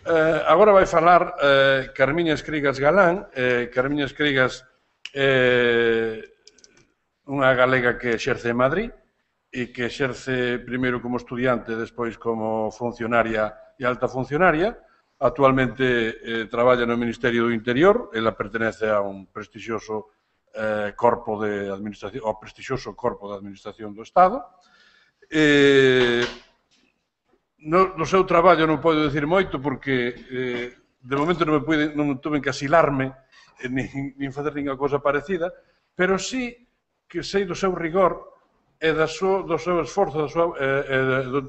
Agora vai falar Carmiña Escrigas Galán. Carmiña Escrigas é unha galega que exerce en Madrid e que exerce primeiro como estudiante, despois como funcionaria e alta funcionaria. Actualmente traballa no Ministerio do Interior. Ela pertenece a un prestixioso corpo de administración, ao prestixioso corpo de administración do Estado. No seu traballo non podo dicir moito porque de momento non tuve que asilarme nin facer ninguén cosa parecida, pero sí que sei do seu rigor e do seu esforzo,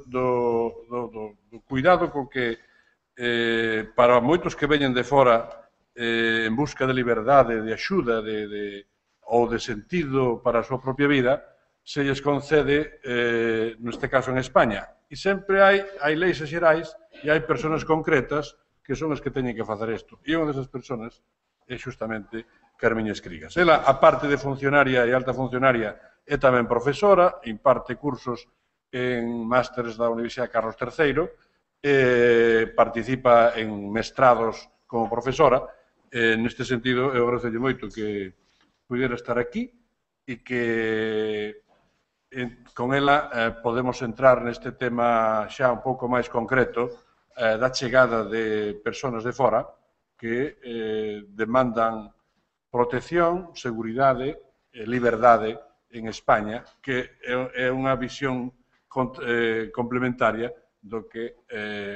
do cuidado co que para moitos que veñen de fora en busca de liberdade, de axuda ou de sentido para a súa propia vida, se lles concede, neste caso en España. E sempre hai leis xerais e hai persoas concretas que son as que teñen que facer isto. E unha desas persoas é justamente Carmiña Escrigas. Ela, a parte de funcionaria e alta funcionaria, é tamén profesora, imparte cursos en másteres da Universidade Carlos III, participa en mestrados como profesora. Neste sentido, eu agradecerlle moito que pudera estar aquí e que con ela podemos entrar neste tema xa un pouco máis concreto da chegada de persoas de fora que demandan protección, seguridade e liberdade en España, que é unha visión complementaria do que,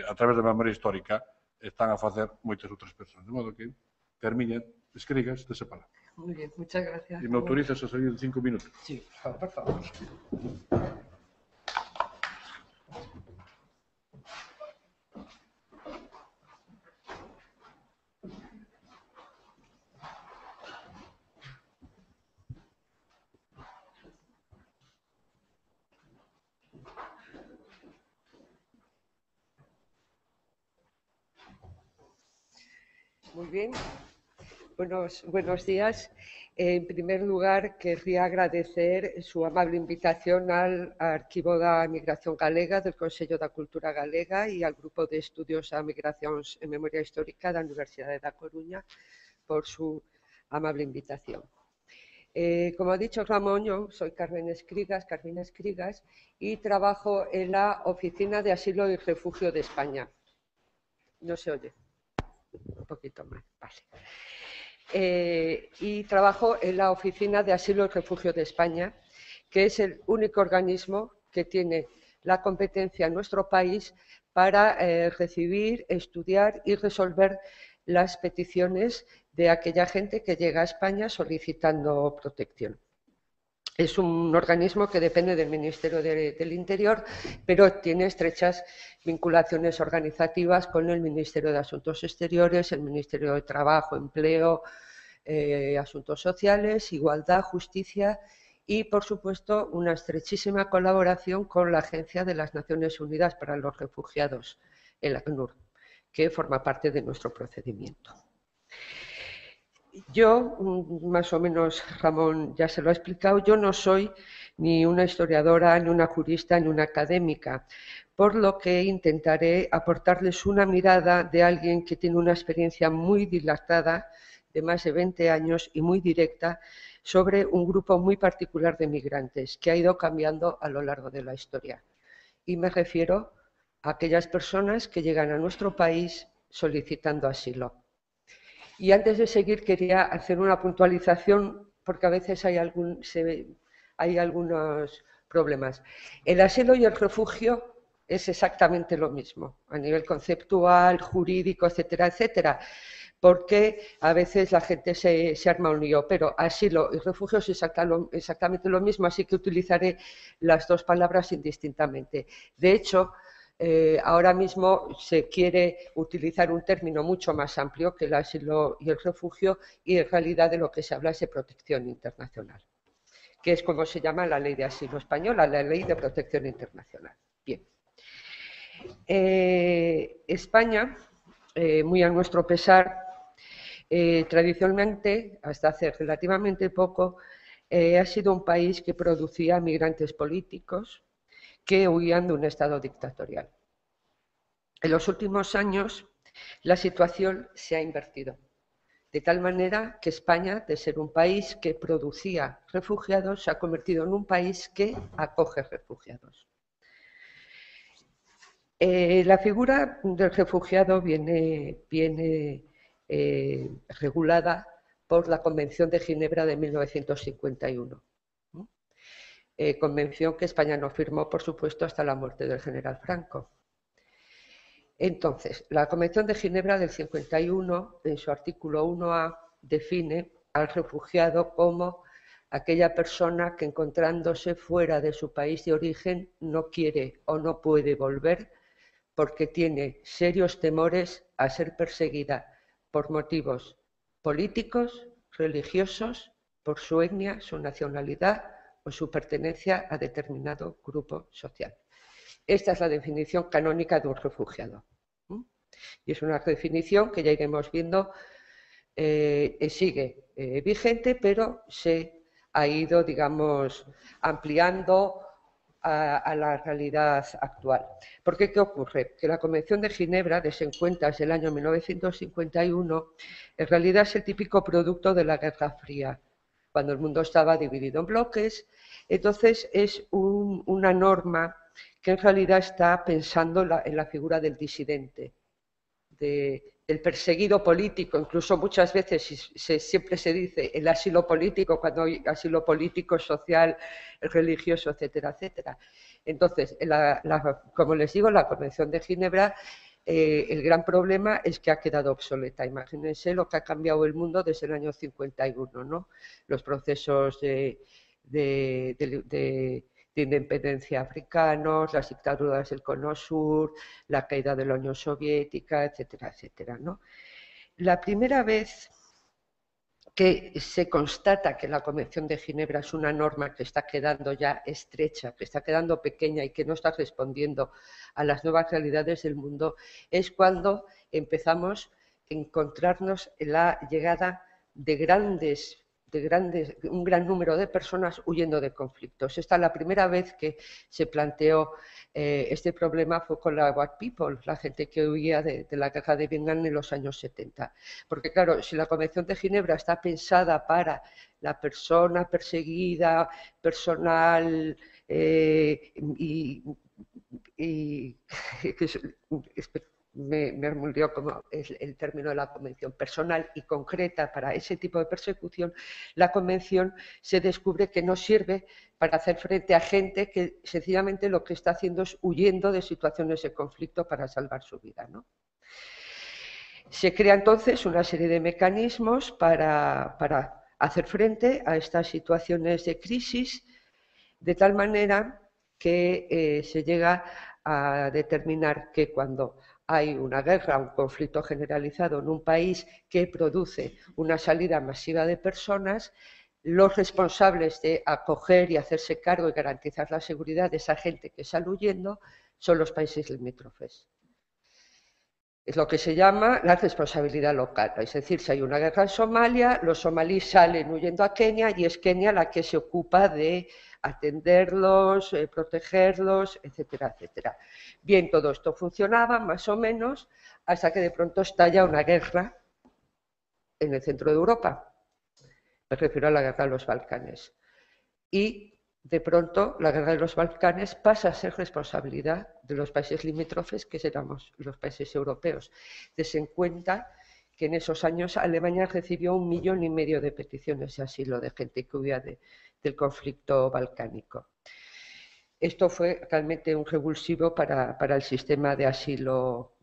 a través da memoria histórica, están a facer moitas outras persoas. De modo que, Carmiña Escrigas, dese palabra. Muy bien, muchas gracias. ¿Y me autorizas a salir en 5 minutos? Sí, por favor. Muy bien. Buenos días. En primer lugar, querría agradecer su amable invitación al Arquivo da Migración Galega del Consello da Cultura Galega e al Grupo de Estudios a Migracións en Memoria Histórica da Universidade da Coruña por su amable invitación. Como ha dicho Ramón, yo soy Carmen Escrigas y trabajo en la Oficina de Asilo y Refugio de España. ¿No se oye? Un poquito más, vale. Y trabajo en la Oficina de Asilo y Refugio de España, que es el único organismo que tiene la competencia en nuestro país para recibir, estudiar y resolver las peticiones de aquella gente que llega a España solicitando protección. Es un organismo que depende del Ministerio del Interior, pero tiene estrechas vinculaciones organizativas con el Ministerio de Asuntos Exteriores, el Ministerio de Trabajo, Empleo, Asuntos Sociales, Igualdad, Justicia y, por supuesto, una estrechísima colaboración con la Agencia de las Naciones Unidas para los Refugiados, el ACNUR, que forma parte de nuestro procedimiento. Yo, más o menos Ramón ya se lo ha explicado, yo no soy ni una historiadora, ni una jurista, ni una académica, por lo que intentaré aportarles una mirada de alguien que tiene una experiencia muy dilatada, de más de 20 años y muy directa, sobre un grupo muy particular de migrantes que ha ido cambiando a lo largo de la historia. Y me refiero a aquellas personas que llegan a nuestro país solicitando asilo. Y antes de seguir quería hacer una puntualización porque a veces hay algunos problemas. El asilo y el refugio es exactamente lo mismo a nivel conceptual, jurídico, etcétera, etcétera, porque a veces la gente se arma un lío, pero asilo y refugio es exactamente lo mismo, así que utilizaré las dos palabras indistintamente. De hecho, ahora mismo se quiere utilizar un término mucho más amplio que el asilo y el refugio, y en realidad de lo que se habla es de protección internacional, que es como se llama la ley de asilo española, la ley de protección internacional. Bien. España, muy a nuestro pesar, tradicionalmente, hasta hace relativamente poco, ha sido un país que producía migrantes políticos que huían de un Estado dictatorial. En los últimos años La situación se ha invertido, de tal manera que España, de ser un país que producía refugiados, se ha convertido en un país que acoge refugiados. La figura del refugiado viene regulada por la Convención de Ginebra de 1951. Convención que España no firmó, por supuesto, hasta la muerte del general Franco. Entonces, la Convención de Ginebra del 51, en su artículo 1A, define al refugiado como aquella persona que, encontrándose fuera de su país de origen, no quiere o no puede volver porque tiene serios temores a ser perseguida por motivos políticos, religiosos, por su etnia, su nacionalidad o su pertenencia a determinado grupo social. Esta es la definición canónica de un refugiado. Y es una definición que ya iremos viendo, sigue vigente, pero se ha ido, digamos, ampliando a la realidad actual. Porque, ¿qué ocurre? Que la Convención de Ginebra, desencuentras del año 1951, en realidad es el típico producto de la Guerra Fría, cuando el mundo estaba dividido en bloques. Entonces, es una norma que en realidad está pensando en la figura del disidente, del perseguido político. Incluso muchas veces siempre se dice el asilo político, cuando hay asilo político, social, religioso, etcétera, etcétera. Entonces, como les digo, la Convención de Ginebra, el gran problema es que ha quedado obsoleta. Imagínense lo que ha cambiado el mundo desde el año 51, ¿no? Los procesos de independencia africanos, las dictaduras del Cono Sur, la caída de la Unión Soviética, etcétera, etcétera, ¿no? La primera vez que se constata que la Convención de Ginebra es una norma que está quedando ya estrecha, que está quedando pequeña y que no está respondiendo a las nuevas realidades del mundo, es cuando empezamos a encontrarnos en la llegada de un gran número de personas huyendo de conflictos. Esta es la primera vez que se planteó este problema, fue con la White People, la gente que huía de la guerra de Vietnam en los años 70. Porque claro, si la Convención de Ginebra está pensada para la persona perseguida, personal me remuldió como el término de la convención, personal y concreta para ese tipo de persecución, la convención se descubre que no sirve para hacer frente a gente que sencillamente lo que está haciendo es huyendo de situaciones de conflicto para salvar su vida, ¿no? Se crea entonces una serie de mecanismos para hacer frente a estas situaciones de crisis, de tal manera que se llega a determinar que cuando hay una guerra, un conflicto generalizado en un país que produce una salida masiva de personas, los responsables de acoger y hacerse cargo y garantizar la seguridad de esa gente que sale huyendo son los países limítrofes. Es lo que se llama la responsabilidad local. Es decir, si hay una guerra en Somalia, los somalíes salen huyendo a Kenia y es Kenia la que se ocupa de atenderlos, protegerlos, etcétera, etcétera. Bien, todo esto funcionaba más o menos hasta que de pronto estalla una guerra en el centro de Europa. Me refiero a la guerra de los Balcanes. Y de pronto la guerra de los Balcanes pasa a ser responsabilidad de los países limítrofes, que éramos los países europeos. Desen cuenta que en esos años Alemania recibió 1,5 millones de peticiones de asilo de gente que huía del conflicto balcánico. Esto fue realmente un revulsivo para el sistema de asilo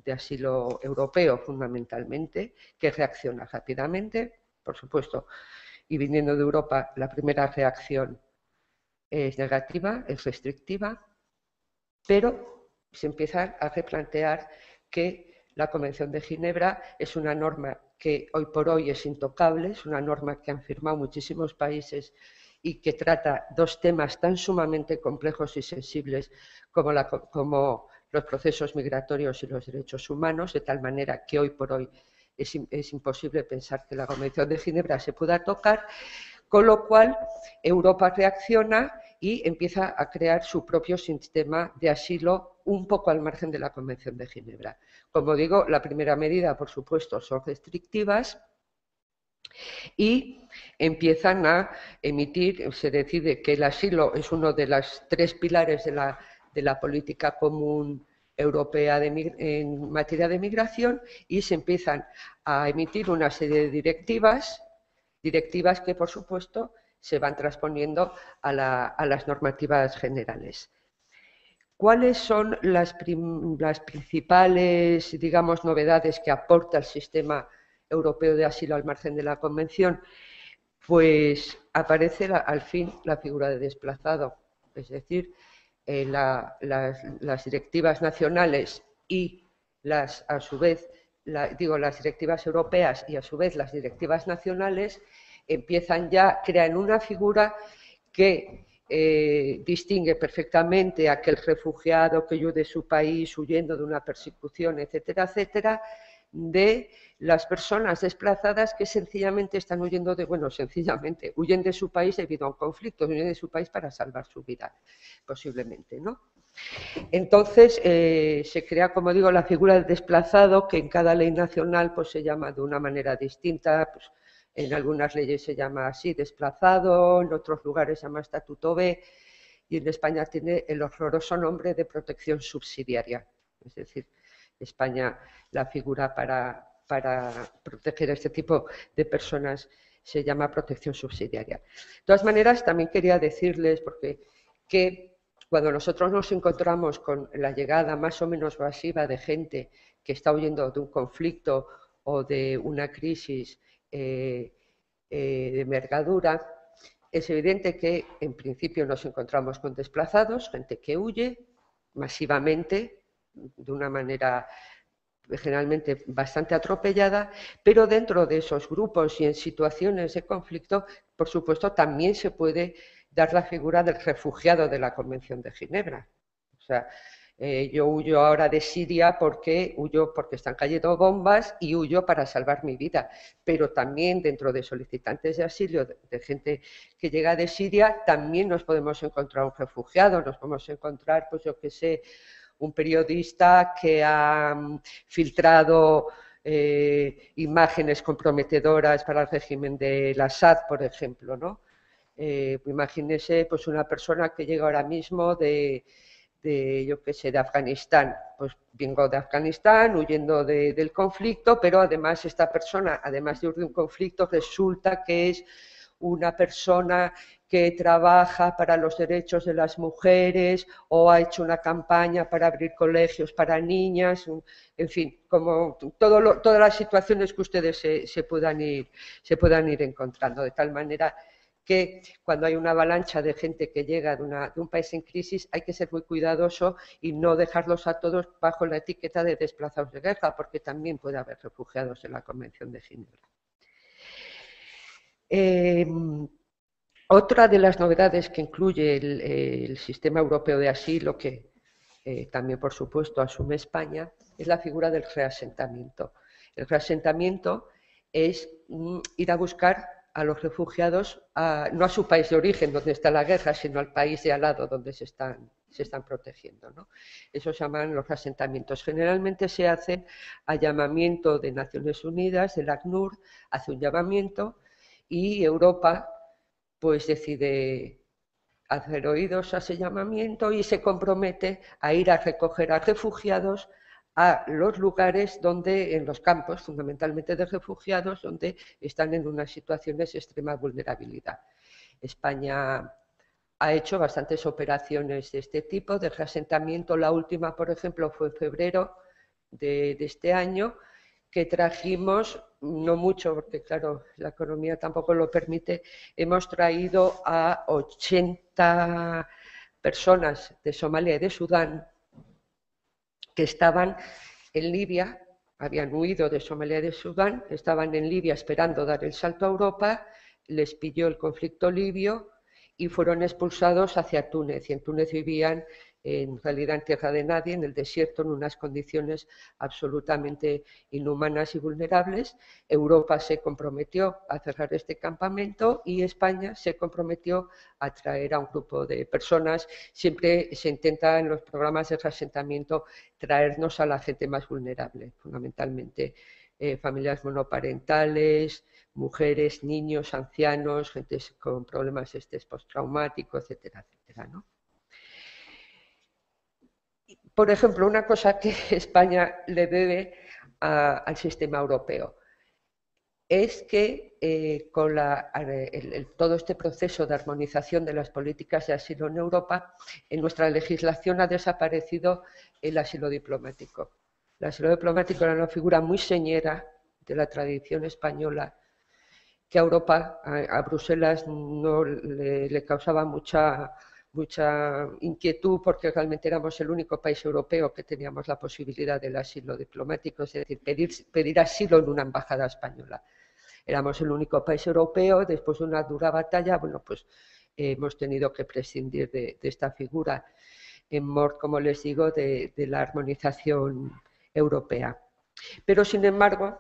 europeo, fundamentalmente, que reacciona rápidamente, por supuesto, y viniendo de Europa, la primera reacción es negativa, es restrictiva, pero se empieza a replantear que la Convención de Ginebra es una norma que hoy por hoy es intocable, es una norma que han firmado muchísimos países y que trata dos temas tan sumamente complejos y sensibles como los procesos migratorios y los derechos humanos, de tal manera que hoy por hoy es imposible pensar que la Convención de Ginebra se pueda tocar, con lo cual Europa reacciona y empieza a crear su propio sistema de asilo un poco al margen de la Convención de Ginebra. Como digo, la primera medida, por supuesto, son restrictivas y empiezan a emitir, se decide que el asilo es uno de los 3 pilares de la política común europea en materia de migración, y se empiezan a emitir una serie de directivas que, por supuesto, se van transponiendo a las normativas generales. ¿Cuáles son las principales, digamos, novedades que aporta el sistema europeo de asilo al margen de la Convención? Pues aparece al fin la figura de desplazado, es decir, las directivas nacionales y a su vez, las directivas europeas y a su vez las directivas nacionales crean una figura que distingue perfectamente a aquel refugiado que huye de su país huyendo de una persecución, etcétera, etcétera, de las personas desplazadas que sencillamente están huyendo huyen de su país debido a un conflicto, huyen de su país para salvar su vida, posiblemente, ¿no? Entonces, se crea, como digo, la figura del desplazado, que en cada ley nacional pues, se llama de una manera distinta. Pues, en algunas leyes se llama así, desplazado, en otros lugares se llama estatuto B, y en España tiene el horroroso nombre de protección subsidiaria. Es decir, España, la figura para proteger a este tipo de personas se llama protección subsidiaria. De todas maneras, también quería decirles, que cuando nosotros nos encontramos con la llegada más o menos masiva de gente que está huyendo de un conflicto o de una crisis de envergadura, es evidente que en principio nos encontramos con desplazados, gente que huye masivamente, de una manera generalmente bastante atropellada, pero dentro de esos grupos y en situaciones de conflicto, por supuesto, también se puede dar la figura del refugiado de la Convención de Ginebra. O sea, yo huyo ahora de Siria porque están cayendo bombas y huyo para salvar mi vida, pero también dentro de solicitantes de asilo, de gente que llega de Siria, también nos podemos encontrar un refugiado, nos podemos encontrar, pues yo qué sé, un periodista que ha filtrado imágenes comprometedoras para el régimen del Assad, por ejemplo, ¿no? Imagínese pues una persona que llega ahora mismo de Afganistán. Pues vengo de Afganistán huyendo del conflicto, pero además esta persona, además de un conflicto, resulta que es una persona que trabaja para los derechos de las mujeres o ha hecho una campaña para abrir colegios para niñas, en fin, como todas las situaciones que ustedes se puedan ir encontrando, de tal manera que cuando hay una avalancha de gente que llega de un país en crisis hay que ser muy cuidadoso y no dejarlos a todos bajo la etiqueta de desplazados de guerra, porque también puede haber refugiados en la Convención de Ginebra. Otra de las novedades que incluye el sistema europeo de asilo, que también, por supuesto, asume España, es la figura del reasentamiento. El reasentamiento es ir a buscar a los refugiados, no a su país de origen, donde está la guerra, sino al país de al lado, donde se están protegiendo, ¿no? Eso se llaman los asentamientos. Generalmente se hacen a llamamiento de Naciones Unidas, del ACNUR, hace un llamamiento y Europa pues decide hacer oídos a ese llamamiento y se compromete a ir a recoger a refugiados a los lugares donde, en los campos fundamentalmente de refugiados, donde están en unas situaciones de extrema vulnerabilidad. España ha hecho bastantes operaciones de este tipo, de reasentamiento. La última, por ejemplo, fue en febrero de este año, que trajimos, no mucho, porque claro, la economía tampoco lo permite, hemos traído a 80 personas de Somalia y de Sudán que estaban en Libia, habían huido de Somalia y de Sudán, estaban en Libia esperando dar el salto a Europa, les pilló el conflicto libio y fueron expulsados hacia Túnez, y en Túnez vivían en realidad en tierra de nadie, en el desierto, en unas condiciones absolutamente inhumanas y vulnerables. Europa se comprometió a cerrar este campamento y España se comprometió a traer a un grupo de personas. Siempre se intenta en los programas de reasentamiento traernos a la gente más vulnerable, fundamentalmente familias monoparentales, mujeres, niños, ancianos, gente con problemas postraumáticos, etcétera, etcétera, ¿no? Por ejemplo, una cosa que España le debe al sistema europeo es que con todo este proceso de armonización de las políticas de asilo en Europa, en nuestra legislación ha desaparecido el asilo diplomático. El asilo diplomático era una figura muy señera de la tradición española que a Europa, a Bruselas, no le causaba mucha inquietud porque realmente éramos el único país europeo que teníamos la posibilidad del asilo diplomático, es decir, pedir asilo en una embajada española. Éramos el único país europeo, después de una dura batalla, bueno, pues hemos tenido que prescindir de esta figura en mor, como les digo, de la armonización europea. Pero, sin embargo,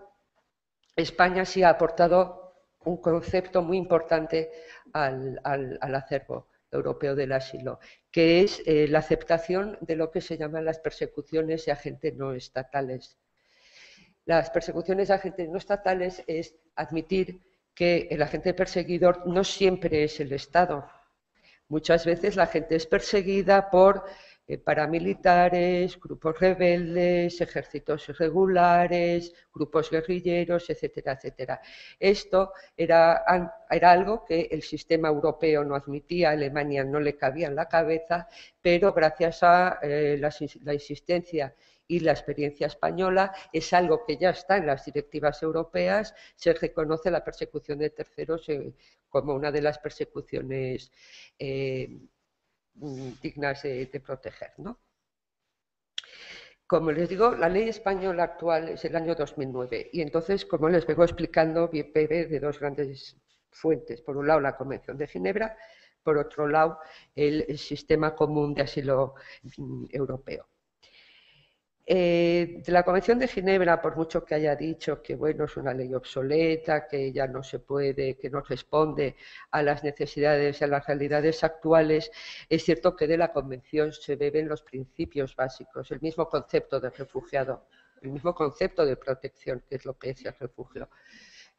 España sí ha aportado un concepto muy importante al acervo europeo del asilo, que es la aceptación de lo que se llaman las persecuciones de agentes no estatales. Las persecuciones de agentes no estatales es admitir que el agente perseguidor no siempre es el Estado. Muchas veces la gente es perseguida por paramilitares, grupos rebeldes, ejércitos irregulares, grupos guerrilleros, etcétera, etcétera. Esto era algo que el sistema europeo no admitía, a Alemania no le cabía en la cabeza, pero gracias a la insistencia y la experiencia española es algo que ya está en las directivas europeas, se reconoce la persecución de terceros como una de las persecuciones dignas de proteger, ¿no? Como les digo, la ley española actual es del año 2009 y entonces, como les vengo explicando, bebe de dos grandes fuentes. Por un lado, la Convención de Ginebra, por otro lado, el sistema común de asilo europeo. De la Convención de Ginebra, por mucho que haya dicho que bueno, es una ley obsoleta, que ya no se puede, que no responde a las necesidades y a las realidades actuales, es cierto que de la Convención se beben los principios básicos, el mismo concepto de refugiado, el mismo concepto de protección, que es lo que es el refugio,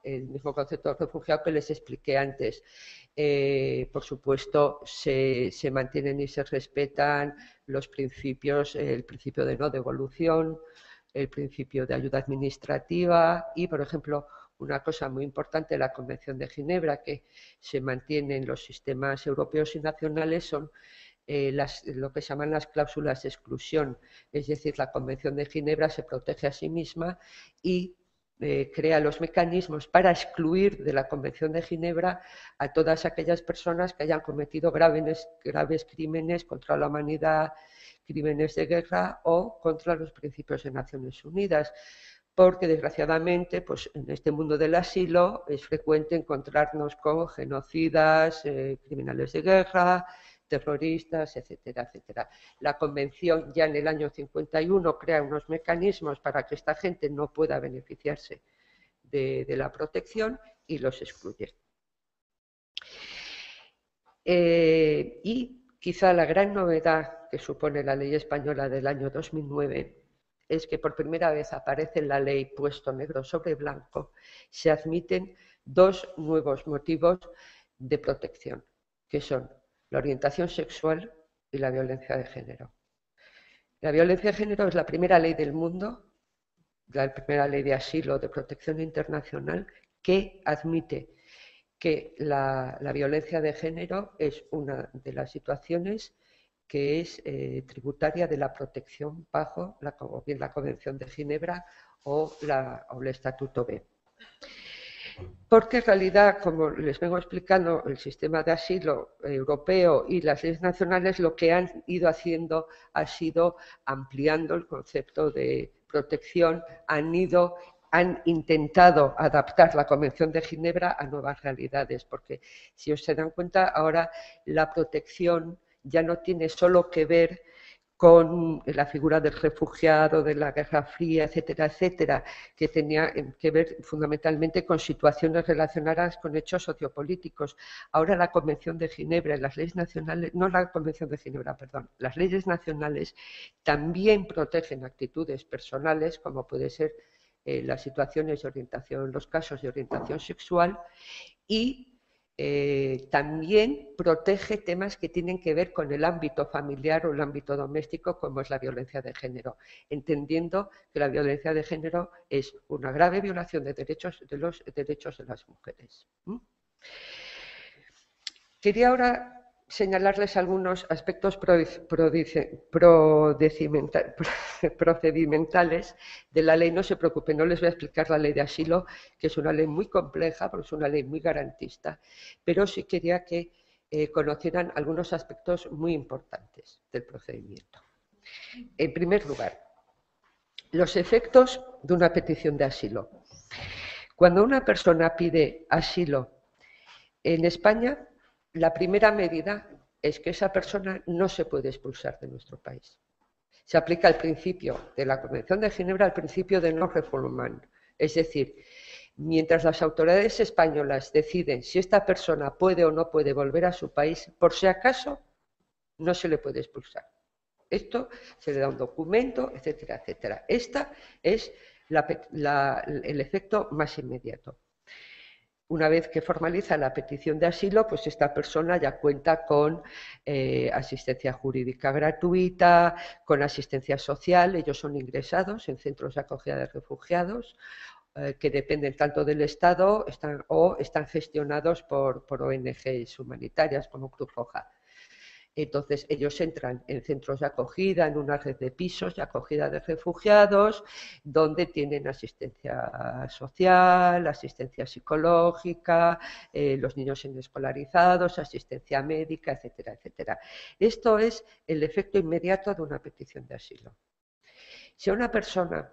el mismo concepto de refugiado que les expliqué antes. Por supuesto, se mantienen y se respetan los principios, el principio de no devolución, el principio de ayuda administrativa y, por ejemplo, una cosa muy importante de la Convención de Ginebra que se mantiene en los sistemas europeos y nacionales son lo que se llaman las cláusulas de exclusión. Es decir, la Convención de Ginebra se protege a sí misma y crea los mecanismos para excluir de la Convención de Ginebra a todas aquellas personas que hayan cometido graves crímenes contra la humanidad, crímenes de guerra o contra los principios de Naciones Unidas. Porque, desgraciadamente, pues, en este mundo del asilo es frecuente encontrarnos con genocidas, criminales de guerra, terroristas, etcétera, etcétera. La Convención ya en el año 51 crea unos mecanismos para que esta gente no pueda beneficiarse de la protección y los excluye. Y quizá la gran novedad que supone la ley española del año 2009 es que por primera vez aparece en la ley puesto negro sobre blanco, se admiten dos nuevos motivos de protección, que son la orientación sexual y la violencia de género. La violencia de género es la primera ley del mundo, la primera ley de asilo, de protección internacional, que admite que la violencia de género es una de las situaciones que es tributaria de la protección bajo bien la Convención de Ginebra o el Estatuto B. Porque en realidad, como les vengo explicando, el sistema de asilo europeo y las leyes nacionales lo que han ido haciendo ha sido ampliando el concepto de protección, han intentado adaptar la Convención de Ginebra a nuevas realidades, porque si os se dan cuenta, ahora la protección ya no tiene solo que ver con la figura del refugiado, de la Guerra Fría, etcétera, etcétera, que tenía que ver fundamentalmente con situaciones relacionadas con hechos sociopolíticos. Ahora la Convención de Ginebra y las leyes nacionales, no la Convención de Ginebra, perdón, las leyes nacionales también protegen actitudes personales, como puede ser las situaciones de orientación, los casos de orientación sexual, y también protege temas que tienen que ver con el ámbito familiar o el ámbito doméstico, como es la violencia de género, entendiendo que la violencia de género es una grave violación de los derechos de las mujeres. Quería ahora señalarles algunos aspectos procedimentales de la ley. No se preocupen, no les voy a explicar la ley de asilo, que es una ley muy compleja, porque es una ley muy garantista, pero sí quería que conocieran algunos aspectos muy importantes del procedimiento. En primer lugar, los efectos de una petición de asilo. Cuando una persona pide asilo en España, la primera medida es que esa persona no se puede expulsar de nuestro país. Se aplica el principio de la Convención de Ginebra, el principio de non-refoulement. Es decir, mientras las autoridades españolas deciden si esta persona puede o no puede volver a su país, por si acaso, no se le puede expulsar. Esto se le da un documento, etcétera, etcétera. Este es el efecto más inmediato. Una vez que formaliza la petición de asilo, pues esta persona ya cuenta con asistencia jurídica gratuita, con asistencia social. Ellos son ingresados en centros de acogida de refugiados que dependen tanto del Estado o están gestionados por ONGs humanitarias como Cruz Roja. Entonces, ellos entran en centros de acogida, en una red de pisos de acogida de refugiados, donde tienen asistencia social, asistencia psicológica, los niños escolarizados, asistencia médica, etcétera, etcétera. Esto es el efecto inmediato de una petición de asilo. Si a una persona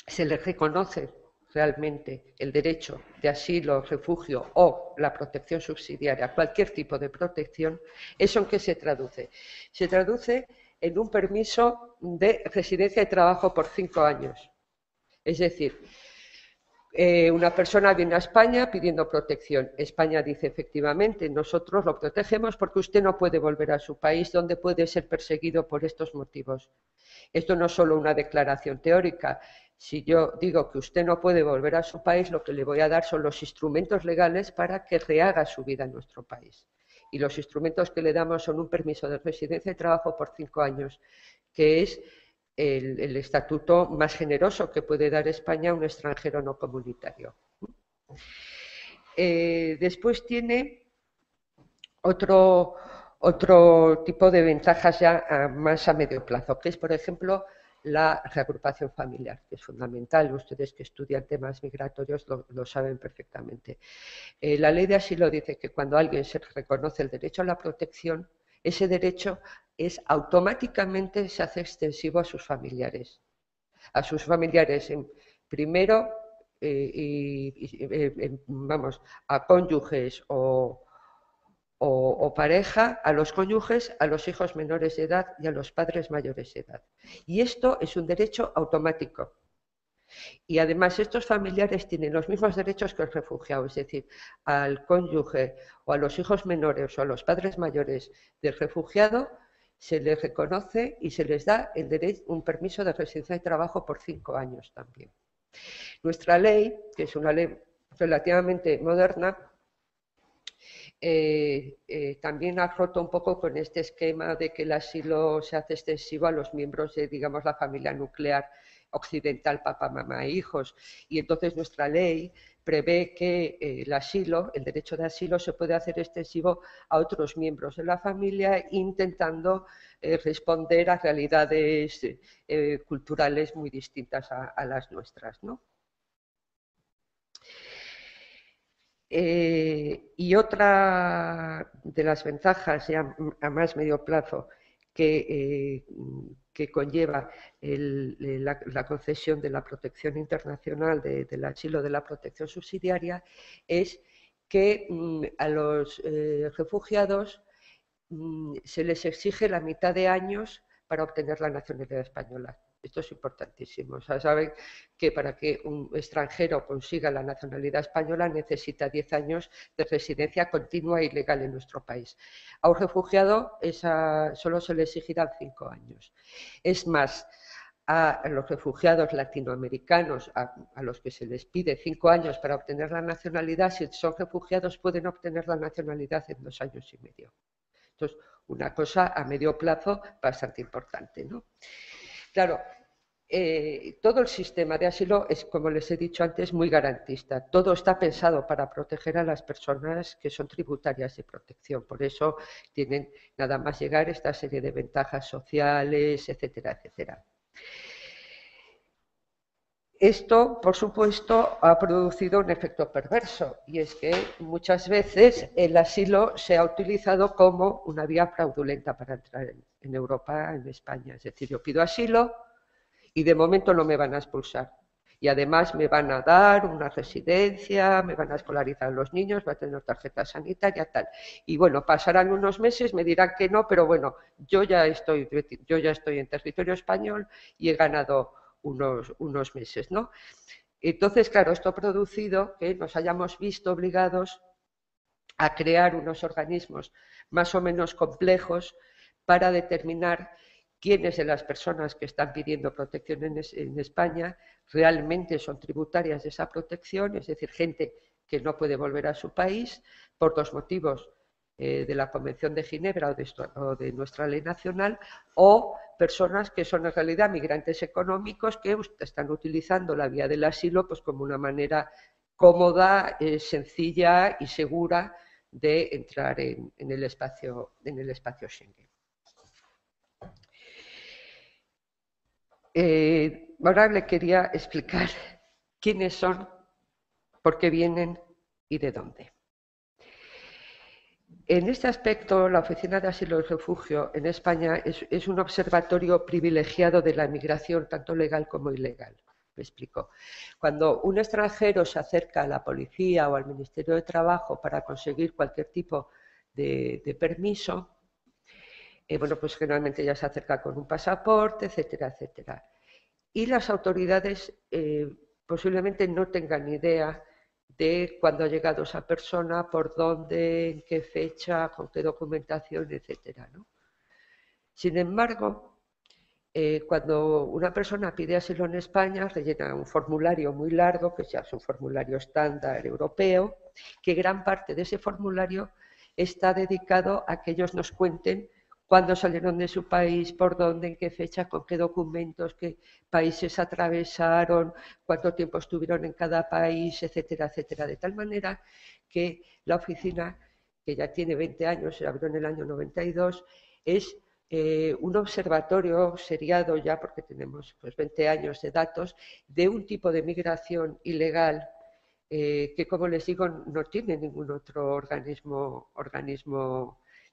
se le reconoce realmente el derecho de asilo, refugio o la protección subsidiaria, cualquier tipo de protección, ¿eso en qué se traduce? Se traduce en un permiso de residencia y trabajo por 5 años. Es decir, una persona viene a España pidiendo protección. España dice, efectivamente, nosotros lo protegemos porque usted no puede volver a su país donde puede ser perseguido por estos motivos. Esto no es solo una declaración teórica. Si yo digo que usted no puede volver a su país, lo que le voy a dar son los instrumentos legales para que rehaga su vida en nuestro país. Y los instrumentos que le damos son un permiso de residencia y trabajo por 5 años, que es el estatuto más generoso que puede dar España a un extranjero no comunitario. Después tiene otro tipo de ventajas ya más a medio plazo, que es, por ejemplo, la reagrupación familiar, que es fundamental. Ustedes que estudian temas migratorios lo saben perfectamente. La ley de asilo dice que cuando alguien se reconoce el derecho a la protección, ese derecho automáticamente se hace extensivo a sus familiares. A sus familiares, primero, vamos, a cónyuges o pareja, a los cónyuges, a los hijos menores de edad y a los padres mayores de edad. Y esto es un derecho automático. Y además estos familiares tienen los mismos derechos que el refugiado, es decir, al cónyuge o a los hijos menores o a los padres mayores del refugiado se les reconoce y se les da un permiso de residencia y trabajo por 5 años también. Nuestra ley, que es una ley relativamente moderna, también ha roto un poco con este esquema de que el asilo se hace extensivo a los miembros de, digamos, la familia nuclear occidental, papá, mamá e hijos. Y entonces nuestra ley prevé que el derecho de asilo se puede hacer extensivo a otros miembros de la familia, intentando responder a realidades culturales muy distintas a las nuestras, ¿no? Y otra de las ventajas ya a más medio plazo que conlleva la concesión de la protección internacional, del asilo, de la protección subsidiaria, es que a los refugiados se les exige la mitad de años para obtener la nacionalidad española. Esto es importantísimo. O sea, saben que para que un extranjero consiga la nacionalidad española necesita 10 años de residencia continua y legal en nuestro país. A un refugiado solo se le exigirán 5 años. Es más, a los refugiados latinoamericanos, a los que se les pide 5 años para obtener la nacionalidad, si son refugiados pueden obtener la nacionalidad en 2 años y medio. Entonces, una cosa a medio plazo bastante importante, ¿no? Claro, todo el sistema de asilo es, como les he dicho antes, muy garantista. Todo está pensado para proteger a las personas que son tributarias de protección. Por eso tienen nada más llegar esta serie de ventajas sociales, etcétera, etcétera. Esto, por supuesto, ha producido un efecto perverso, y es que muchas veces el asilo se ha utilizado como una vía fraudulenta para entrar en Europa, en España. Es decir, yo pido asilo y de momento no me van a expulsar. Y además me van a dar una residencia, me van a escolarizar a los niños, va a tener tarjeta sanitaria, tal. Y bueno, pasarán unos meses, me dirán que no, pero bueno, yo ya estoy en territorio español y he ganado unos meses, ¿no? Entonces, claro, esto ha producido que nos hayamos visto obligados a crear unos organismos más o menos complejos para determinar quiénes de las personas que están pidiendo protección en España realmente son tributarias de esa protección, es decir, gente que no puede volver a su país por 2 motivos, de la Convención de Ginebra o de nuestra ley nacional, o personas que son en realidad migrantes económicos que están utilizando la vía del asilo pues como una manera cómoda, sencilla y segura de entrar en el espacio Schengen. Ahora le quería explicar quiénes son, por qué vienen y de dónde. En este aspecto, la Oficina de Asilo y Refugio en España es un observatorio privilegiado de la migración, tanto legal como ilegal. Me explico. Cuando un extranjero se acerca a la policía o al Ministerio de Trabajo para conseguir cualquier tipo de permiso, bueno, pues generalmente ya se acerca con un pasaporte, etcétera, etcétera. Y las autoridades posiblemente no tengan ni idea de cuándo ha llegado esa persona, por dónde, en qué fecha, con qué documentación, etcétera, ¿no? Sin embargo, cuando una persona pide asilo en España, rellena un formulario muy largo, que ya es un formulario estándar europeo, que gran parte de ese formulario está dedicado a que ellos nos cuenten cuándo salieron de su país, por dónde, en qué fecha, con qué documentos, qué países atravesaron, cuánto tiempo estuvieron en cada país, etcétera, etcétera. De tal manera que la oficina, que ya tiene 20 años, se abrió en el año 92, es un observatorio seriado ya, porque tenemos pues, 20 años de datos, de un tipo de migración ilegal que, como les digo, no tiene ningún otro organismo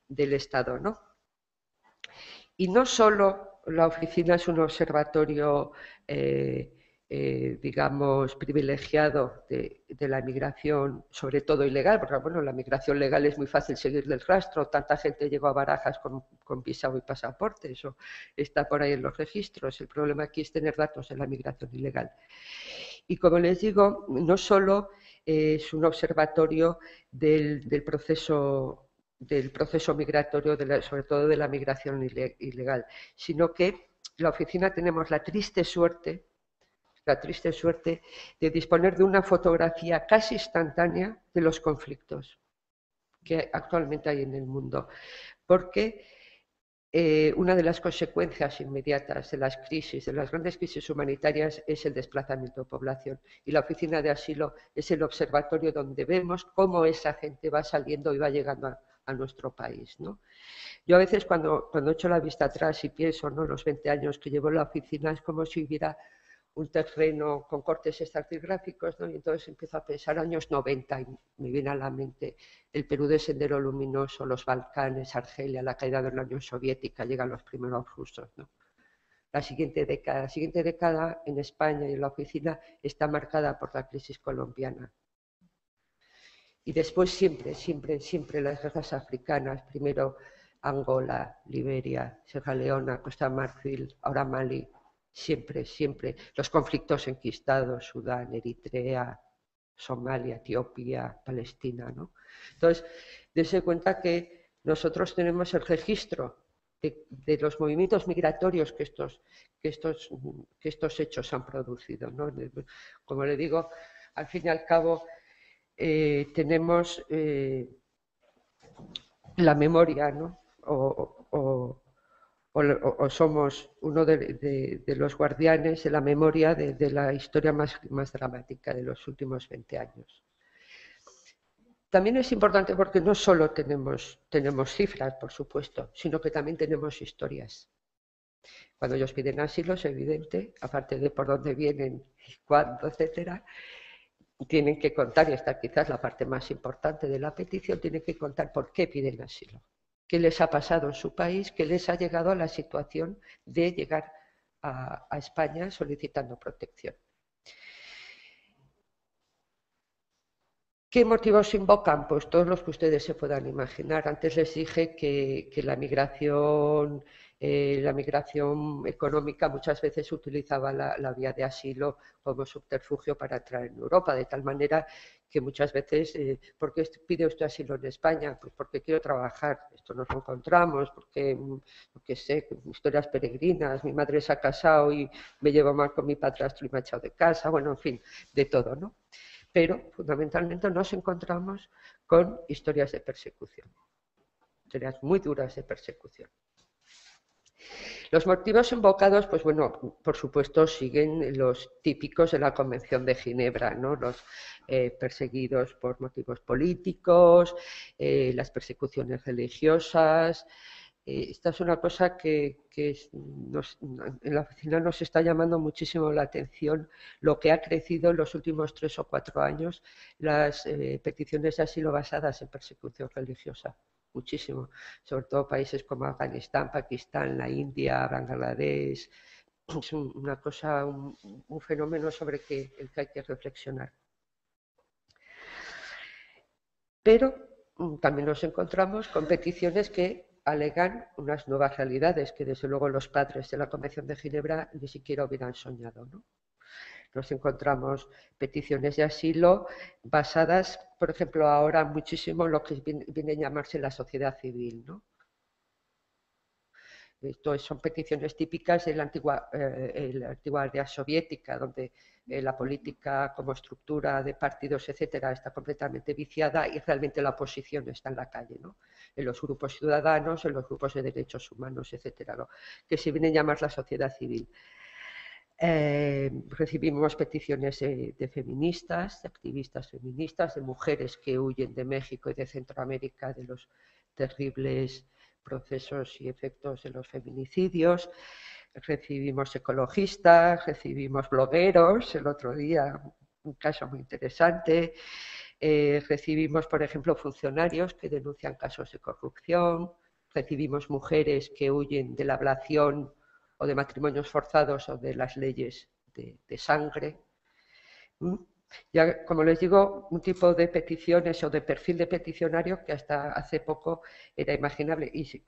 del Estado, ¿no? Y no solo la oficina es un observatorio, digamos, privilegiado de la migración, sobre todo ilegal, porque bueno, la migración legal es muy fácil seguirle el rastro, tanta gente llegó a Barajas con visado y pasaporte, eso está por ahí en los registros. El problema aquí es tener datos de la migración ilegal. Y como les digo, no solo es un observatorio del proceso migratorio, sobre todo de la migración ilegal, sino que la oficina tenemos la triste suerte de disponer de una fotografía casi instantánea de los conflictos que actualmente hay en el mundo, porque una de las consecuencias inmediatas de las grandes crisis humanitarias, es el desplazamiento de población. Y la Oficina de Asilo es el observatorio donde vemos cómo esa gente va saliendo y va llegando a nuestro país, ¿no? Yo a veces cuando echo la vista atrás y pienso, ¿no?, los 20 años que llevo en la oficina, es como si hubiera un terreno con cortes estratigráficos, ¿no? Y entonces empiezo a pensar años 90 y me viene a la mente el Perú de Sendero Luminoso, los Balcanes, Argelia, la caída de la Unión Soviética, llegan los primeros rusos, ¿no? La siguiente década en España y en la oficina está marcada por la crisis colombiana. Y después siempre las guerras africanas, primero Angola, Liberia, Sierra Leona, Costa de Marfil, ahora Mali, siempre, siempre. Los conflictos enquistados, Sudán, Eritrea, Somalia, Etiopía, Palestina, ¿no? Entonces, dése cuenta que nosotros tenemos el registro de los movimientos migratorios que estos hechos han producido, ¿no? Como le digo, al fin y al cabo tenemos la memoria, ¿no? O somos uno de los guardianes de la memoria de la historia más dramática de los últimos 20 años. También es importante porque no solo tenemos cifras, por supuesto, sino que también tenemos historias. Cuando ellos piden asilo, es evidente, aparte de por dónde vienen, cuándo, etcétera, tienen que contar, y esta quizás la parte más importante de la petición, tienen que contar por qué piden asilo, qué les ha pasado en su país, qué les ha llegado a la situación de llegar a España solicitando protección. ¿Qué motivos invocan? Pues todos los que ustedes se puedan imaginar. Antes les dije que la migración económica muchas veces utilizaba la vía de asilo como subterfugio para entrar en Europa, de tal manera que muchas veces, ¿por qué pide usted asilo en España? Pues porque quiero trabajar, esto nos lo encontramos, porque, sé, historias peregrinas, mi madre se ha casado y me llevo mal con mi padrastro y me ha echado de casa, bueno, en fin, de todo, ¿no? Pero fundamentalmente nos encontramos con historias de persecución, historias muy duras de persecución. Los motivos invocados, pues bueno, por supuesto siguen los típicos de la Convención de Ginebra, ¿no? Los perseguidos por motivos políticos, las persecuciones religiosas. Esta es una cosa que en la oficina nos está llamando muchísimo la atención, lo que ha crecido en los últimos 3 o 4 años las peticiones de asilo basadas en persecución religiosa. Muchísimo, sobre todo países como Afganistán, Pakistán, la India, Bangladesh. Es una cosa, un fenómeno sobre el que hay que reflexionar. Pero también nos encontramos con peticiones que alegan unas nuevas realidades que desde luego los padres de la Convención de Ginebra ni siquiera hubieran soñado, ¿no? Nos encontramos peticiones de asilo basadas, por ejemplo, ahora muchísimo en lo que viene a llamarse la sociedad civil, ¿no? Esto son peticiones típicas de la antigua Unión Soviética, donde la política como estructura de partidos, etcétera, está completamente viciada y realmente la oposición está en la calle, ¿no? En los grupos ciudadanos, en los grupos de derechos humanos, etcétera, ¿no? Que se viene a llamar la sociedad civil. Recibimos peticiones de feministas, de activistas feministas, de mujeres que huyen de México y de Centroamérica de los terribles procesos y efectos de los feminicidios. Recibimos ecologistas, recibimos blogueros, el otro día un caso muy interesante. Recibimos, por ejemplo, funcionarios que denuncian casos de corrupción. Recibimos mujeres que huyen de la ablación o de matrimonios forzados o de las leyes de sangre. Ya, como les digo, un tipo de peticiones o de perfil de peticionario que hasta hace poco era imaginable y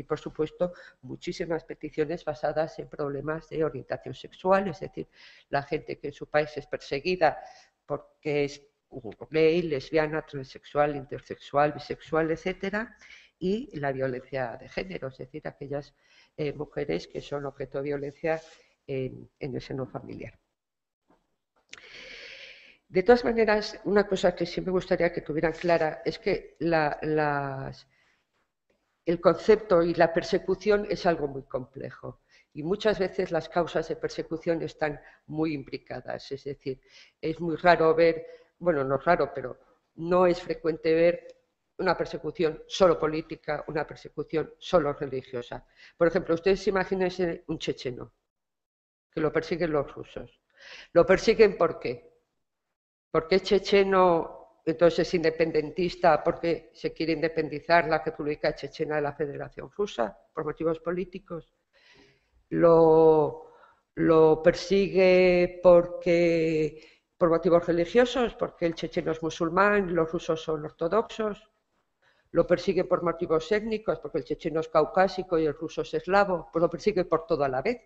por supuesto muchísimas peticiones basadas en problemas de orientación sexual, es decir, la gente que en su país es perseguida porque es gay, lesbiana, transexual, intersexual, bisexual, etcétera, y la violencia de género, es decir, aquellas mujeres que son objeto de violencia en el seno familiar. De todas maneras, una cosa que sí me gustaría que tuvieran clara es que el concepto y la persecución es algo muy complejo y muchas veces las causas de persecución están muy imbricadas. Es decir, es muy raro ver, bueno, no es raro, pero no es frecuente ver una persecución solo política, una persecución solo religiosa. Por ejemplo, ustedes imagínense un checheno, que lo persiguen los rusos. ¿Lo persiguen por qué? ¿Por qué checheno entonces es independentista? ¿Porque se quiere independizar la República Chechena de la Federación Rusa? ¿Por motivos políticos? ¿Lo persigue por motivos religiosos? ¿Porque el checheno es musulmán y los rusos son ortodoxos? lo persigue por motivos étnicos, porque el checheno es caucásico y el ruso es eslavo, pues lo persigue por todo a la vez,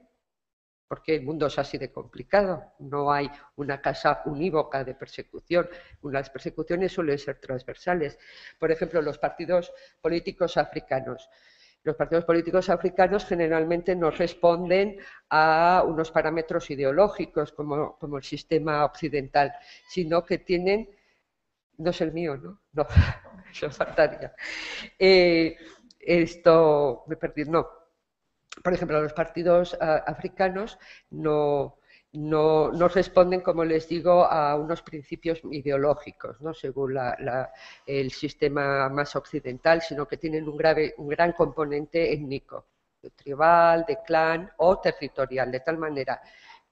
porque el mundo es así de complicado, no hay una causa unívoca de persecución, las persecuciones suelen ser transversales. Por ejemplo, los partidos políticos africanos. Los partidos políticos africanos generalmente no responden a unos parámetros ideológicos como el sistema occidental, sino que tienen, no es el mío, no, eso faltaría. Me perdí, no. Por ejemplo, los partidos africanos no responden, como les digo, a unos principios ideológicos, ¿no? Según el sistema más occidental, sino que tienen un gran componente étnico, tribal, de clan o territorial, de tal manera